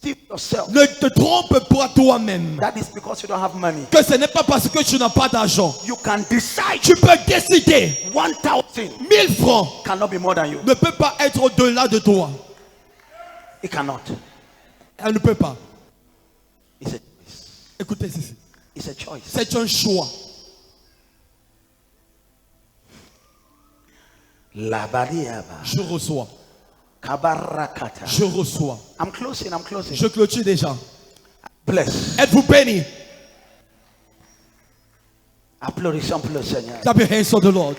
deceive yourself.
Ne te trompe pas toi-même.
That is because you don't have money.
Que ce n'est pas parce que tu n'as pas d'argent.
You can decide.
Tu peux décider.
1,000
1000 francs
cannot be more than you.
ne peut pas être au-delà de toi.
It cannot.
Elle ne peut pas.
It's a choice.
Écoutez ceci.
It's a choice.
C'est un choix.
La bariaba.
Je reçois.
Kabarakata.
Je reçois.
I'm closing.
Je clôture déjà.
Bless.
Êtes-vous bénis?
Applaudissons pour le Seigneur.
Clap your hands for the Lord.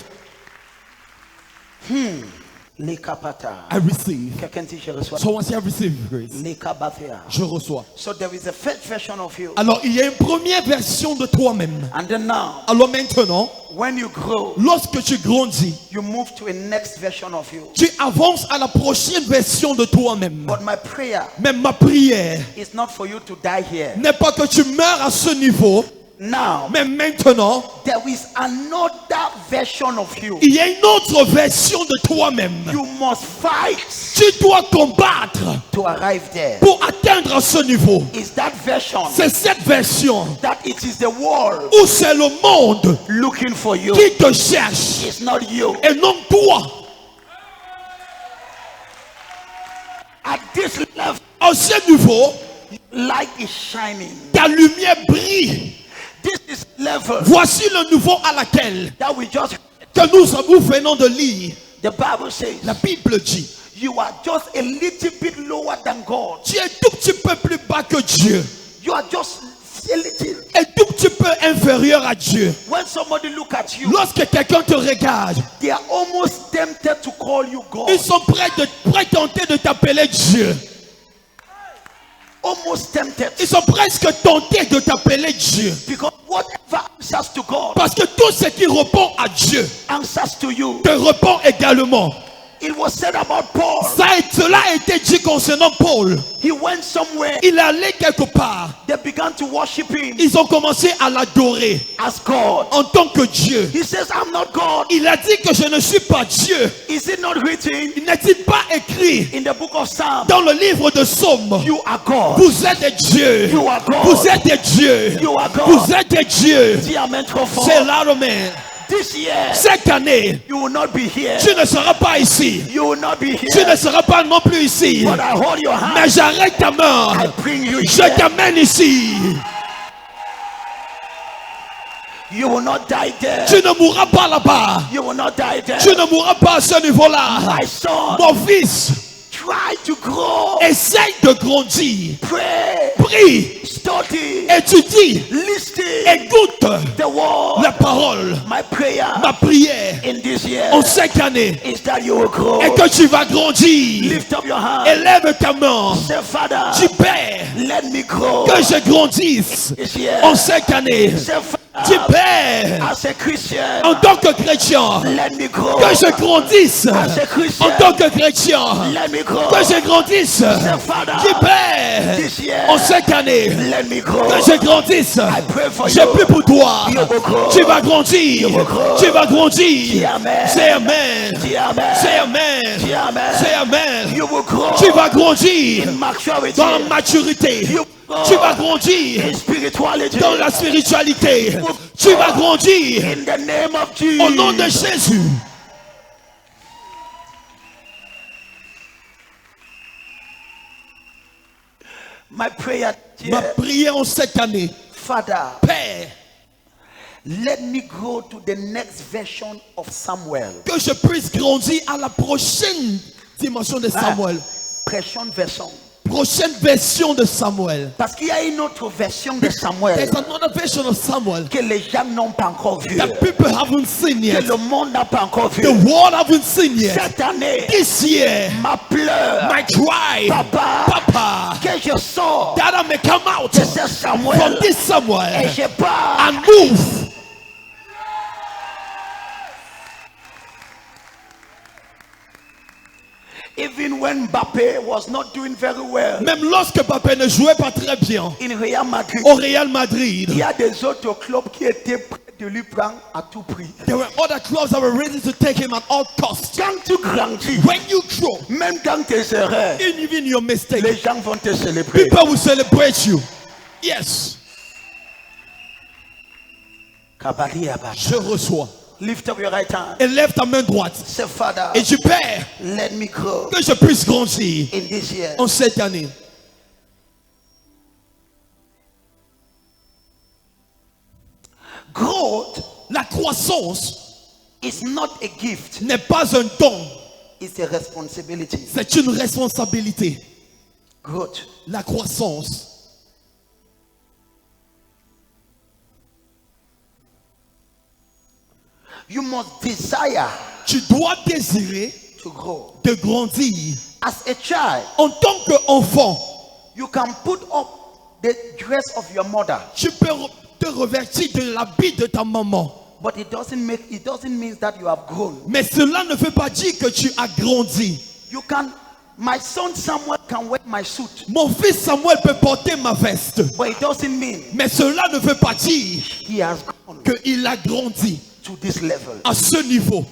Les kapata.
I receive.
Quelqu'un dit je reçois.
Someone say I receive grace.
Les kabathea.
Je reçois.
So there is a first version of you.
Alors il y a une première version de toi-même.
And then now,
Alors maintenant,
when you grow,
lorsque tu grandis,
you move to a next version of you.
tu avances à la prochaine version de toi-même.
But my prayer
Mais ma prière
is not for you to die here.
n'est pas que tu meurs à ce niveau,
Now,
mais maintenant,
there is another version of you.
il y a une autre version de toi-même.
You must fight
Tu dois combattre
to arrive there.
pour atteindre ce niveau.
Is that version
C'est cette version
that it is the world
où c'est le monde
looking for you?
qui te cherche
It's not you.
et non toi.
At this level,
À ce niveau,
light is shining.
ta lumière brille.
This is level
Voici le niveau à laquelle
that we just,
que nous venons de lire.
the Bible says,
La Bible dit,
you are just a little bit lower than God.
tu es tout petit peu plus bas que Dieu.
You are just a little.
Et tout petit peu inférieur à Dieu.
When somebody look at you,
Lorsque quelqu'un te regarde,
they are almost tempted to call you God.
ils sont prêts tentés de t'appeler Dieu.
Almost tempted.
Ils sont presque tentés de t'appeler Dieu.
Because whatever answers to God
Parce que tout ce qui répond à Dieu
answers to you.
te répond également.
It was said about Paul.
Cela a été dit concernant Paul.
He went somewhere.
Il allait quelque part.
They began to worship him
Ils ont commencé à l'adorer
as God.
en tant que Dieu.
He says, I'm not God.
Il a dit que je ne suis pas Dieu.
Is it not written
N'est-il pas écrit
in the book of Psalms?
dans le livre de Psaumes?
You are God.
Vous êtes des dieux.
You are God.
Vous êtes des dieux.
You are God.
Vous êtes des dieux.
Dis amen trop fort.
C'est là le mais.
This year,
Cette année,
you will not be here.
tu ne seras pas ici.
You will not be
Tu
here.
ne seras pas non plus ici.
But I hold your hand.
Mais j'arrête ta main.
I bring you
Je
here.
t'amène ici.
You will not die there.
Tu ne mourras pas là-bas.
You will not die there.
Tu ne mourras pas à ce niveau-là.
My son,
Mon fils,
try to grow.
essaye de grandir.
Pray.
Prie.
Study.
Et tu dis,
Listen.
écoute
The word.
la parole.
My prayer.
Ma prière
In this year.
en cette année
Is that you will grow.
est que tu vas grandir.
Lift up your hand.
Élève ta main.
Say, Father.
Dis, Père,
Let me grow.
que je grandisse
This year.
en cette année.
Say,
Dis,
Father.
Père,
As a Christian.
en tant que chrétien,
Let me grow.
que je grandisse
As a Christian.
en tant que chrétien,
Let me grow.
que je grandisse.
Father.
Dis, Père,
This year.
en cette année,
Let me grow.
que je grandisse.
pray for
Je
you.
prie pour toi.
You will grow.
Tu vas grandir.
You will grow.
Tu vas grandir.
Dis amen.
C'est Amen.
Dis amen.
C'est Amen.
Dis amen.
C'est Amen.
You will grow.
Tu vas grandir
In maturity.
dans la maturité.
You grow.
Tu vas grandir
In spirituality.
dans la spiritualité. Tu vas grandir
In the name of Jesus.
au nom de Jésus.
My prayer,
Ma
dear
prière en cette année,
Father,
Père,
let me grow to the next version of Samuel.
que je puisse grandir à la prochaine dimension de Samuel.
Prochaine version.
Prochaine version de Samuel.
Parce qu'il y a une autre version de Samuel
There's another version of Samuel
que les gens n'ont pas encore vu.
that people haven't seen
Que
yet.
le monde n'a pas encore vu.
The world haven't seen yet.
Cette année,
This year,
ma pleure,
my cry, Papa,
que je sors
that I may come out
de ce Samuel
from this
et
Samuel
je pars.
and move.
Even when Mbappé was not doing very well
Même lorsque Mbappé ne jouait pas très bien
in Real Madrid,
au Real Madrid,
il y a des autres clubs qui étaient prêts de lui prendre à tout prix.
there were other clubs that were ready to take him at all costs.
Quand tu grandis,
When you grow,
même dans tes erreurs,
even your mistake,
les gens vont te célébrer.
people will celebrate you. Yes,
Kabariaba.
je reçois.
Lift up your right hand.
Et lève ta main droite.
Say, Father,
Et dis, Père,
let me grow
que je puisse grandir
in this year.
en cette année.
Growth
La croissance
is not a gift,
n'est pas un don,
it's a responsibility.
c'est une responsabilité.
Growth.
La croissance.
You must desire
Tu dois désirer
to grow.
de grandir.
As a child,
En tant qu'enfant,
you can put up the dress of your mother,
tu peux te revêtir de l'habit de ta maman.
but it doesn't mean that you have grown.
Mais cela ne veut pas dire que tu as grandi.
You can, my son Samuel can wear my suit,
Mon fils Samuel peut porter ma veste.
but it doesn't mean
Mais cela ne veut pas dire
he has grown
qu'il a grandi
to this level.
à ce niveau.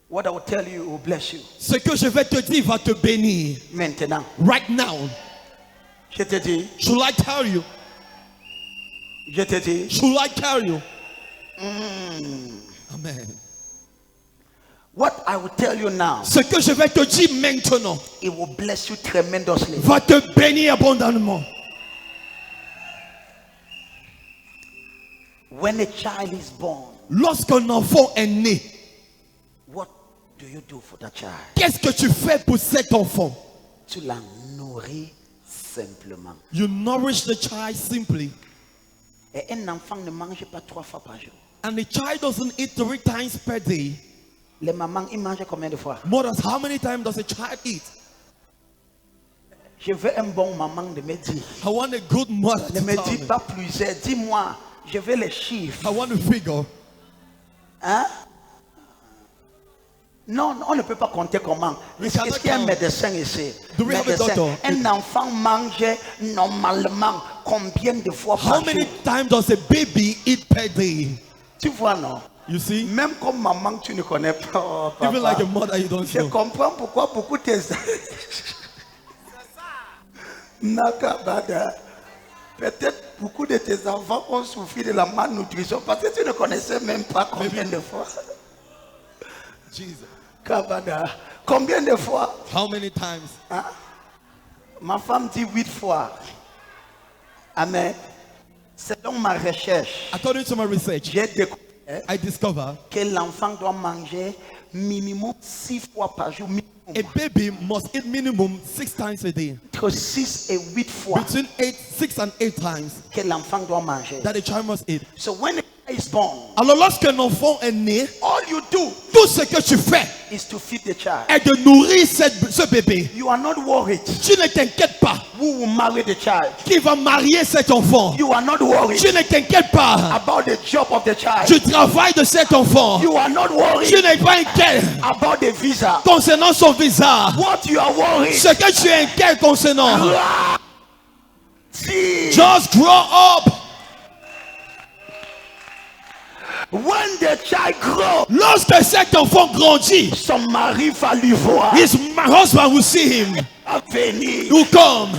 What I will tell you will bless you.
Ce que je vais te dire va te bénir.
Maintenant,
Right now,
je te dis,
should I tell you?
je te dis,
Should I tell you? Amen.
what I will tell you now,
Ce que je vais te dire maintenant
it will bless you tremendously.
va te bénir abondamment.
When a child is born,
Lorsqu'un enfant est né,
what do you do for that child?
qu'est-ce que tu fais pour cet enfant?
Tu la nourris simplement.
You nourish the child simply.
Et un enfant ne mange pas 3 fois par jour.
And the child doesn't eat 3 times per day.
Les mamans, ils mangent combien de fois?
More than how many times does a child eat?
Je veux un bon maman de me dire.
I want a good mother
Ne
to
me
tell
dis
me.
pas plusieurs. Dis-moi, je veux les chiffres.
I want to figure.
Hein? Non, on ne peut pas compter comment. Est-ce
cannot
qu'il y a un
count.
médecin ici?
Do we have a doctor?
Un enfant mange normalement combien de fois
How
par
many
jour?
times does a baby eat per day?
Tu vois, non?
You see?
Même comme maman, tu ne connais pas. Oh,
Even like
papa.
a mother, you don't
Je
know.
comprends pourquoi beaucoup tes Nakabada. Peut-être beaucoup de tes enfants ont souffert de la malnutrition parce que tu ne connaissais même pas combien de fois.
Jesus.
Kabada. Combien de fois?
How many times?
Hein? Ma femme dit 8 fois. Amen. Selon ma recherche,
According to my research,
j'ai découvert
I discover
que l'enfant doit manger minimum 6 fois par jour.
a baby must eat minimum 6 times a day.
Entre 6 et 8 fois
Between 6 and 8 times
que l'enfant doit manger.
that a child must eat.
So when a child is born,
Alors lorsqu'un enfant est né,
all you do
tout ce que tu fais
is to feed the child.
est de nourrir ce bébé.
You are not worried
Tu ne t'inquiètes pas
who will marry the child.
qui va marier cet enfant.
You are not worried
Tu ne t'inquiètes pas
about the job of the child.
du travail de cet enfant.
You are not
Tu
worried
n'es pas inquiet
about the visa.
concernant son visa.
What you are worried,
Ce que tu es inquiet concernant,
see,
just grow up.
when the child grows,
Lorsque cet enfant grandit,
son mari va lui voir.
his husband will see him,
Va venir.
will come.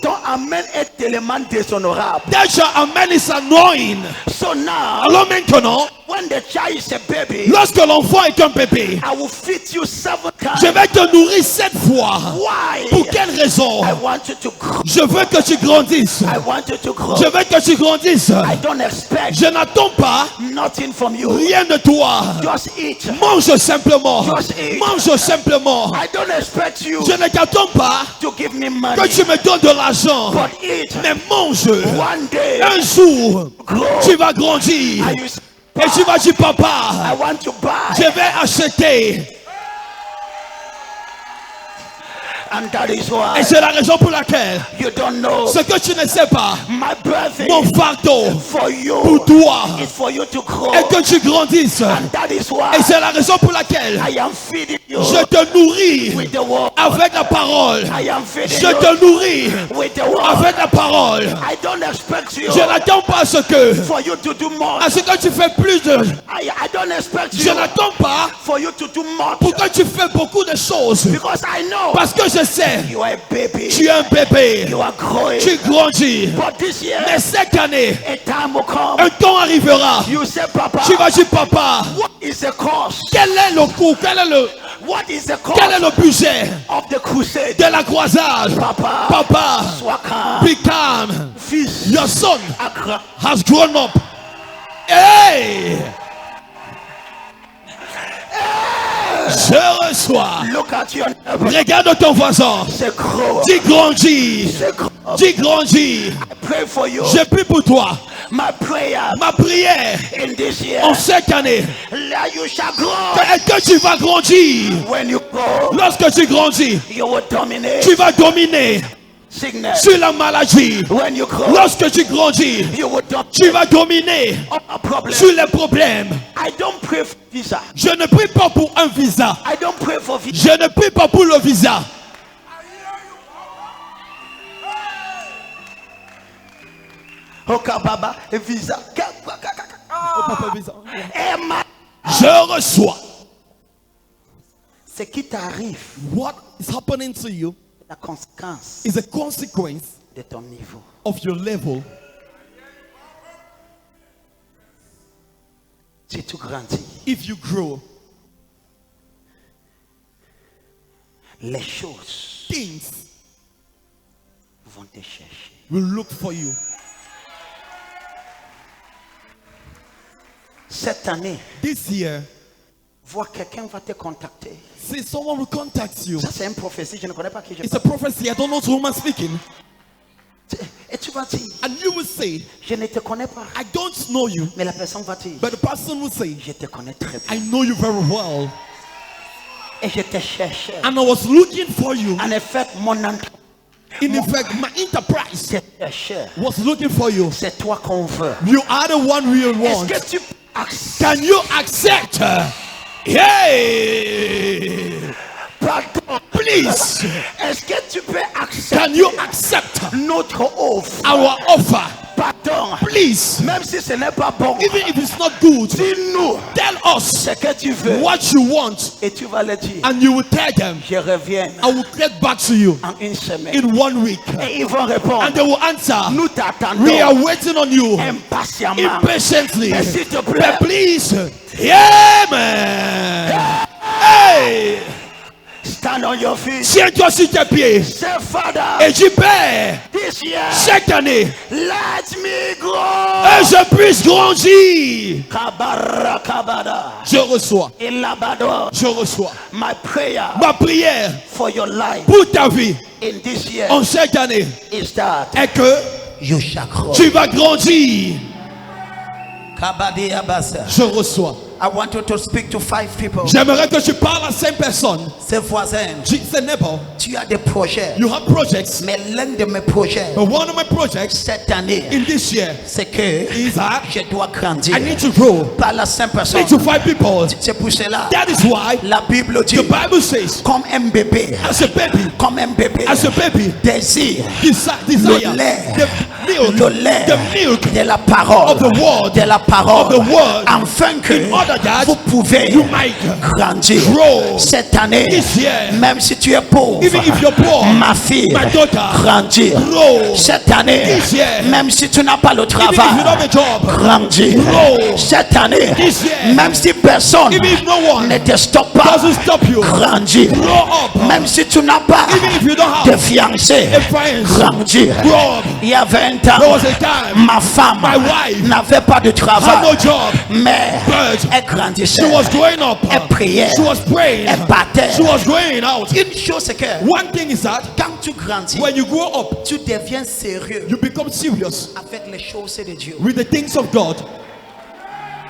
Ton amen est tellement déshonorable.
That your amen is annoying.
So now,
Alors maintenant,
when the child is a baby,
lorsque l'enfant est un bébé,
I will feed you 7
je
times.
vais te nourrir 7 fois.
Why?
Pour quelle raison?
I want you to grow.
Je veux que tu grandisses.
I want you to grow.
Je veux que tu grandisses.
I don't expect
Je n'attends pas
nothing from you.
rien de toi.
Just eat.
Mange simplement.
Just eat.
Mange simplement.
I don't expect you
Je ne t'attends pas
to give me money.
que tu me donnes de l'argent.
But eat.
Mais mange.
One day,
Un jour,
grow.
tu vas grandir.
And you say,
Et tu vas dire,
I
papa,
want to buy.
je vais acheter.
And that is why
Et c'est la raison pour laquelle,
you don't know
ce que tu ne sais pas,
my birthday
mon fardeau
for you
pour toi
is for you to grow.
est que tu grandisses.
And that is why
Et c'est la raison pour laquelle
I am feeding you
je te nourris
with the word.
avec la parole.
I am feeding
Je
you
te nourris
with the word.
avec la parole.
I don't expect you
Je n'attends pas ce que,
for you to do more.
à ce que tu fais plus de.
I don't expect
Je
you
n'attends pas
for you to do more.
pour que tu fais beaucoup de choses.
Because I know
Parce que je sais,
you are a baby.
tu es un bébé.
You are growing.
Tu grandis.
But this year,
Mais cette année,
a time will come.
un temps arrivera.
You say, Papa,
Tu vas dire, papa,
what is the cost?
quel est le coût, quel est le budget
of the crusade?
de la croisade?
Papa,
Papa,
Swaka,
become
Fils,
your son
Accra.
has grown up. Hey! Je reçois.
Look at your neighbor.
Regarde ton voisin.
Say, grow.
Dis grandis.
Say, grow.
Dis grandis.
I pray for you.
Je prie pour toi.
My prayer
Ma prière
in this year,
en cette année
that you shall grow.
est que tu vas grandir.
When you grow,
Lorsque tu grandis,
you will dominate
tu vas dominer
sickness.
sur la maladie.
When you grow,
Lorsque tu grandis,
you will
tu
dominate
vas dominer
all problems.
sur les problèmes.
I don't pray for visa.
Je ne prie pas pour un visa.
I don't pray for visa.
Je ne prie pas pour le visa.
Baba, visa. Emma,
Je reçois.
ce qui t'arrive,
What is happening to you
la conséquence
is a consequence
de ton niveau.
of your level.
Si tu grandis,
If you grow,
les choses
things
vont te chercher.
will look for you.
Cette année,
This year,
vois quelqu'un va te contacter.
see someone will contact you.
Ça, c'est une prophétie, je ne connais pas qui je
It's a prophecy. I don't know to whom I'm speaking.
Et tu vas dire,
And you will say,
je ne te connais pas.
I don't know you.
Mais la personne va dire,
But the person will say,
je te connais très bien.
I know you very well.
Et je te cherchais.
And I was looking for you.
En effet, mon entreprise
In effect, my enterprise
te cherchait.
was looking for you.
C'est toi qu'on veut.
You are the one we
Est-ce
want.
que tu acceptes?
Can you accept? Hey!
Pardon.
Please,
Est-ce que tu peux
can
accepter
you accept
notre offre?
our offer?
Pardon.
Please,
Même si ce n'est pas bon,
even if it's not good,
dis-nous
tell us
ce que tu veux.
what you want,
Et tu vas le dire.
and you will tell them,
Je reviens
I will get back to you
en une semaine.
in 1 week.
Et ils vont répondre.
And they will answer,
Nous
we
t'attendons
are waiting on you
impatiemment.
impatiently.
Mais s'il te plaît,
But please, yeah, man. Hey,
Stand on your feet.
Tiens-toi sur tes pieds.
Say, Father,
Et dis, Père,
this year,
cette année,
let me grow.
que je puisse grandir.
Kabara kabada.
Je reçois.
Elabado.
Je reçois.
My prayer
Ma prière
for your life
pour ta vie
in this year
en cette année
is that
est que
you shall grow.
tu vas grandir.
Kabadi abasa.
Je reçois.
I want you to speak to 5 people.
J'aimerais que tu parles à 5 personnes.
Ses voisins,
Say neighbor,
tu as des projets.
you have projects.
Mais l'un de mes projets
But one of my projects
cette année,
in this year
c'est que
is that
je dois grandir.
I need to grow.
Par la simple personne.
Need to 5 people.
C'est pour cela.
That is why
La Bible dit,
the Bible says,
comme un bébé,
as a baby,
comme un bébé, désire
desire
le lait,
the milk,
the milk de la parole,
of the word,
de la parole,
of the word,
afin que
in order that
vous pouvez
you might
grandir.
grow.
Cette année,
This year,
même si tu es pauvre,
even if you're poor,
ma fille,
my daughter,
grandir.
grow.
Cette année,
This year,
même si tu n'as pas le
Even if
travail,
you don't have a job,
grandir.
grow.
Cette année,
This year,
même si personne
even if no one
ne te stoppe pas,
doesn't stop you,
grandir.
grow up.
Même si tu n'as pas
Even if you don't
de
have
fiancé,
a fiance,
grandir.
grow up.
Il y a 20 ans,
There was a time
ma femme
my wife
n'avait pas de
had no
travail,
job,
mais
but
elle grandissait.
she was growing up.
Elle priait.
She was praying.
Elle battait.
She was going out.
Une chose c'est que
One thing is that
quand tu grandis,
when you grow up,
tu deviens sérieux
you become serious
avec les choses de Dieu.
with the things of God.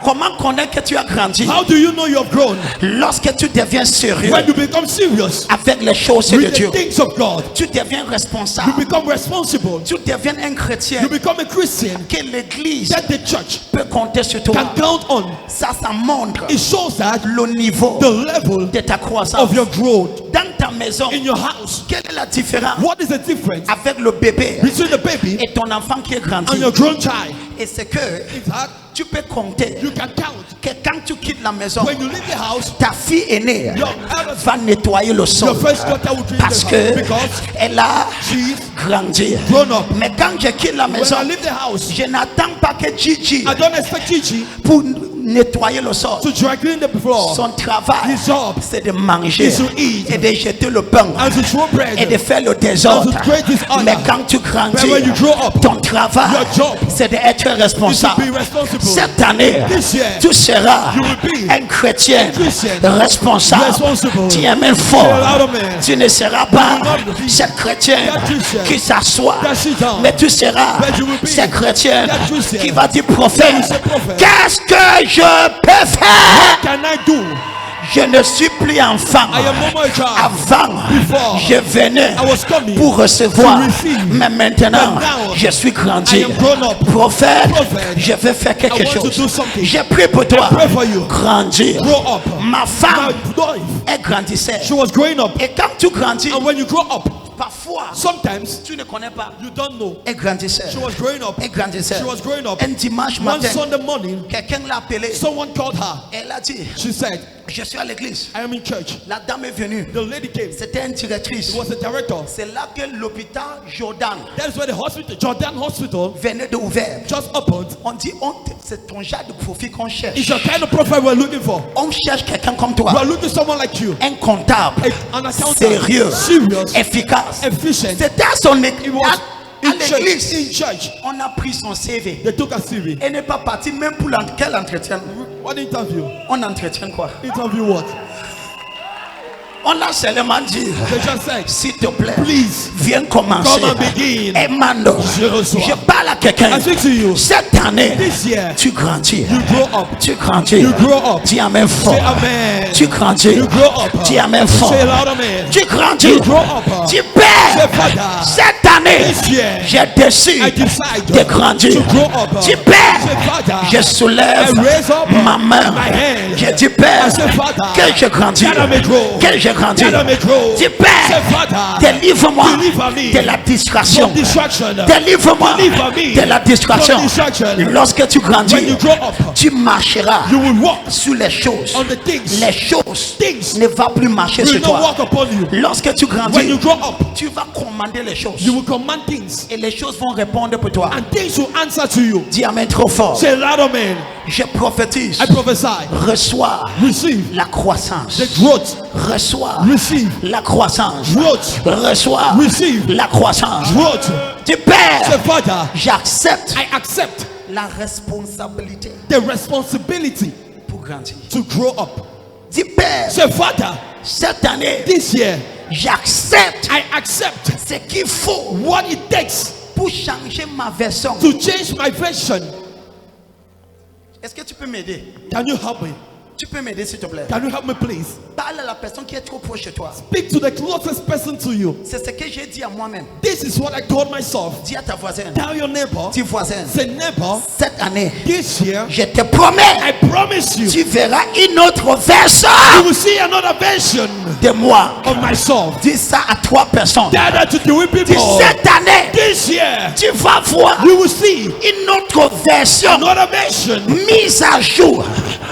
Comment connaître que tu as grandi?
How do you know you have grown?
Lorsque tu deviens sérieux
When you become serious
avec les choses de
with the
Dieu,
things of God,
tu deviens
you
responsable.
become responsible.
Tu deviens un chrétien
You become a Christian
que l'église
that the church
peut compter sur toi.
can count on.
Ça montre
It shows that
le niveau
the level
de ta croissance.
of your growth
Dans ta maison,
in your house.
quelle est la différence
What is the difference
avec le bébé
between the baby
et ton enfant qui est grandi?
and your grown child?
Et c'est que
Is that
tu peux compter
you can count
que quand tu quittes la maison,
when you leave the house,
ta fille aînée
your eldest,
va nettoyer le sol
your first daughter will clean
parce
the
que
house because
elle a
she's
grandi.
grown up.
Mais quand je quitte la
When
maison,
I leave the house,
je n'attends pas que Gigi
I don't expect Gigi
pour nettoyer le sol.
to dry clean the floor.
Son travail,
His job
c'est de manger
is to eat
et de jeter le pain
and to throw bread.
et de faire le désordre.
And to create disorder.
Mais quand tu grandis,
But when you grow up,
ton travail,
your job
c'est d'être
is to
responsable.
be responsible.
Cette année,
This year,
tu seras
you will be
un chrétien
Christian,
responsable.
responsible.
Tu es même fort.
You're a loud man.
Tu ne seras pas
You will not be
ce chrétien
that Christian
qui s'assoit,
that sit down.
mais tu seras
But you will be
ce chrétien
that Christian
qui va dire
that
prophète,
will say, prophet,
qu'est-ce que je peux faire?
what can I do?
Je ne suis plus enfant.
I am no more a child.
Avant,
Before,
je venais
I was coming
pour recevoir,
to receive.
mais maintenant,
But now,
je suis grandi.
I am grown up.
Prophète,
Prophet,
je vais faire quelque
I want to do
chose.
something.
J'ai prié pour toi.
I pray for you.
Grandir.
Grow up.
Ma femme,
My wife,
elle grandissait.
she was growing up.
Et quand tu grandis,
And when you grow up,
parfois,
sometimes
tu ne connais pas.
you don't know.
Elle grandissait.
She was growing up.
Elle grandissait.
She was growing up.
Un dimanche
One
matin,
Sunday morning,
quelqu'un l'a appelé.
someone called her.
Elle a dit,
She said,
je suis à l'église.
I am in church.
La dame est venue.
The lady came.
C'était une directrice.
It was a director.
C'est là que l'hôpital Jordan
That is where the hospital, Jordan Hospital,
venait d'ouvrir.
just opened.
On dit, c'est ton genre de profil qu'on cherche.
It's the kind of prophet we're looking for.
On cherche quelqu'un comme
We
toi.
are looking for someone like you.
Un comptable.
An accountant.
Sérieux.
Serious.
Efficace.
Efficient.
C'était à son
It
église.
was
À
in church.
l'église.
In church.
On a pris son CV.
They took a CV.
Elle n'est pas partie même pour quel entretien.
What interview?
On entretient quoi?
Interview what?
On a seulement dit,
They just said,
s'il te plaît,
please,
viens commencer.
come and begin.
Emmanuel,
Je reçois.
je parle à quelqu'un.
I speak to you.
Cette année,
This year,
tu grandis.
you grow up.
Tu grandis.
You grow up.
Tu amènes fort.
Say amen.
Tu grandis.
You grow up.
Tu amènes fort.
Say loud amen.
Tu grandis.
You grow up.
Tu perds.
Say father.
Cette année,
This year,
j'ai décidé
I decide
de grandir.
to grow up.
Tu perds.
Say father.
Je soulève
I raise up
ma main.
my hand.
Je dis Père,
I say father.
que je grandis.
That I may grow.
Que je grandis.
That I may grow.
Tu Père,
Say father.
délivre-moi
Deliver me
de la distraction.
from distraction.
Délivre-moi
Deliver me
de la distraction.
from distraction.
Lorsque tu grandis,
When you grow up,
tu marcheras
you will walk
sur les choses.
on the things.
Les choses
Things
ne vont plus marcher
will
sur
not
toi.
walk upon you.
Lorsque tu
When
grandis,
you grow up,
tu vas commander les choses.
you will command things,
Et les choses vont répondre pour toi.
and things will answer to you.
Dis amen trop fort.
Say loud amen.
Je prophétise.
I prophesy.
Reçois
Receive
la croissance.
the growth.
Reçois
Receive
la croissance.
growth.
Reçois
Receive
la croissance.
growth.
Du Père,
Say, Father,
j'accepte
I accept
la responsabilité
the responsibility
pour grandir.
to grow up.
Du Père,
Say, Father,
cette année,
this year,
j'accepte
I accept
ce qu'il faut
what it takes
pour changer ma version.
to change my version.
Est-ce que tu peux m'aider?
Can you help me?
Tu peux m'aider s'il te plaît?
Can you help me, please?
Parle à la personne qui est trop proche de toi.
Speak to the closest person to you.
C'est ce que j'ai dit à moi-même.
This is what I told myself.
Dis à ta voisine.
Tell your neighbor,
Dis voisin.
say neighbor,
Cette année,
this year,
je te promets,
I promise you,
tu verras une autre version
you will see another version
de moi.
of myself.
Dis ça à 3 personnes.
Tell that to three
Dis
people.
cette année,
This year,
tu vas voir
you will see
une autre version
another version.
mise à jour.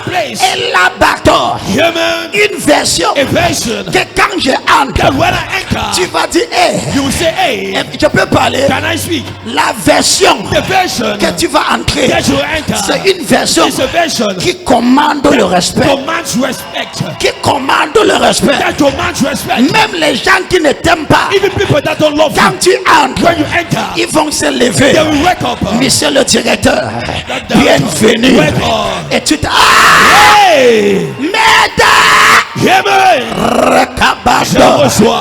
Place.
Élaborateur.
Yeah, man.
Une version
A version
que quand je entre,
that when I
tu
enter,
vas dire, hey,
you will say, hey,
je peux parler.
can I speak?
La version
The version
que tu vas entrer,
that you enter
c'est une version
is a version
qui commande le respect.
commands respect.
Qui commande le respect.
That commands respect.
Même les gens qui ne t'aiment pas,
Even people that don't love
quand
you,
tu entres,
when you enter,
ils vont se lever.
they will wake up.
Monsieur le directeur,
That
bienvenue.
welcome.
Et tu te...
Hey!
Mesdames,
Yeah, man. Je
Rekabado.
reçois.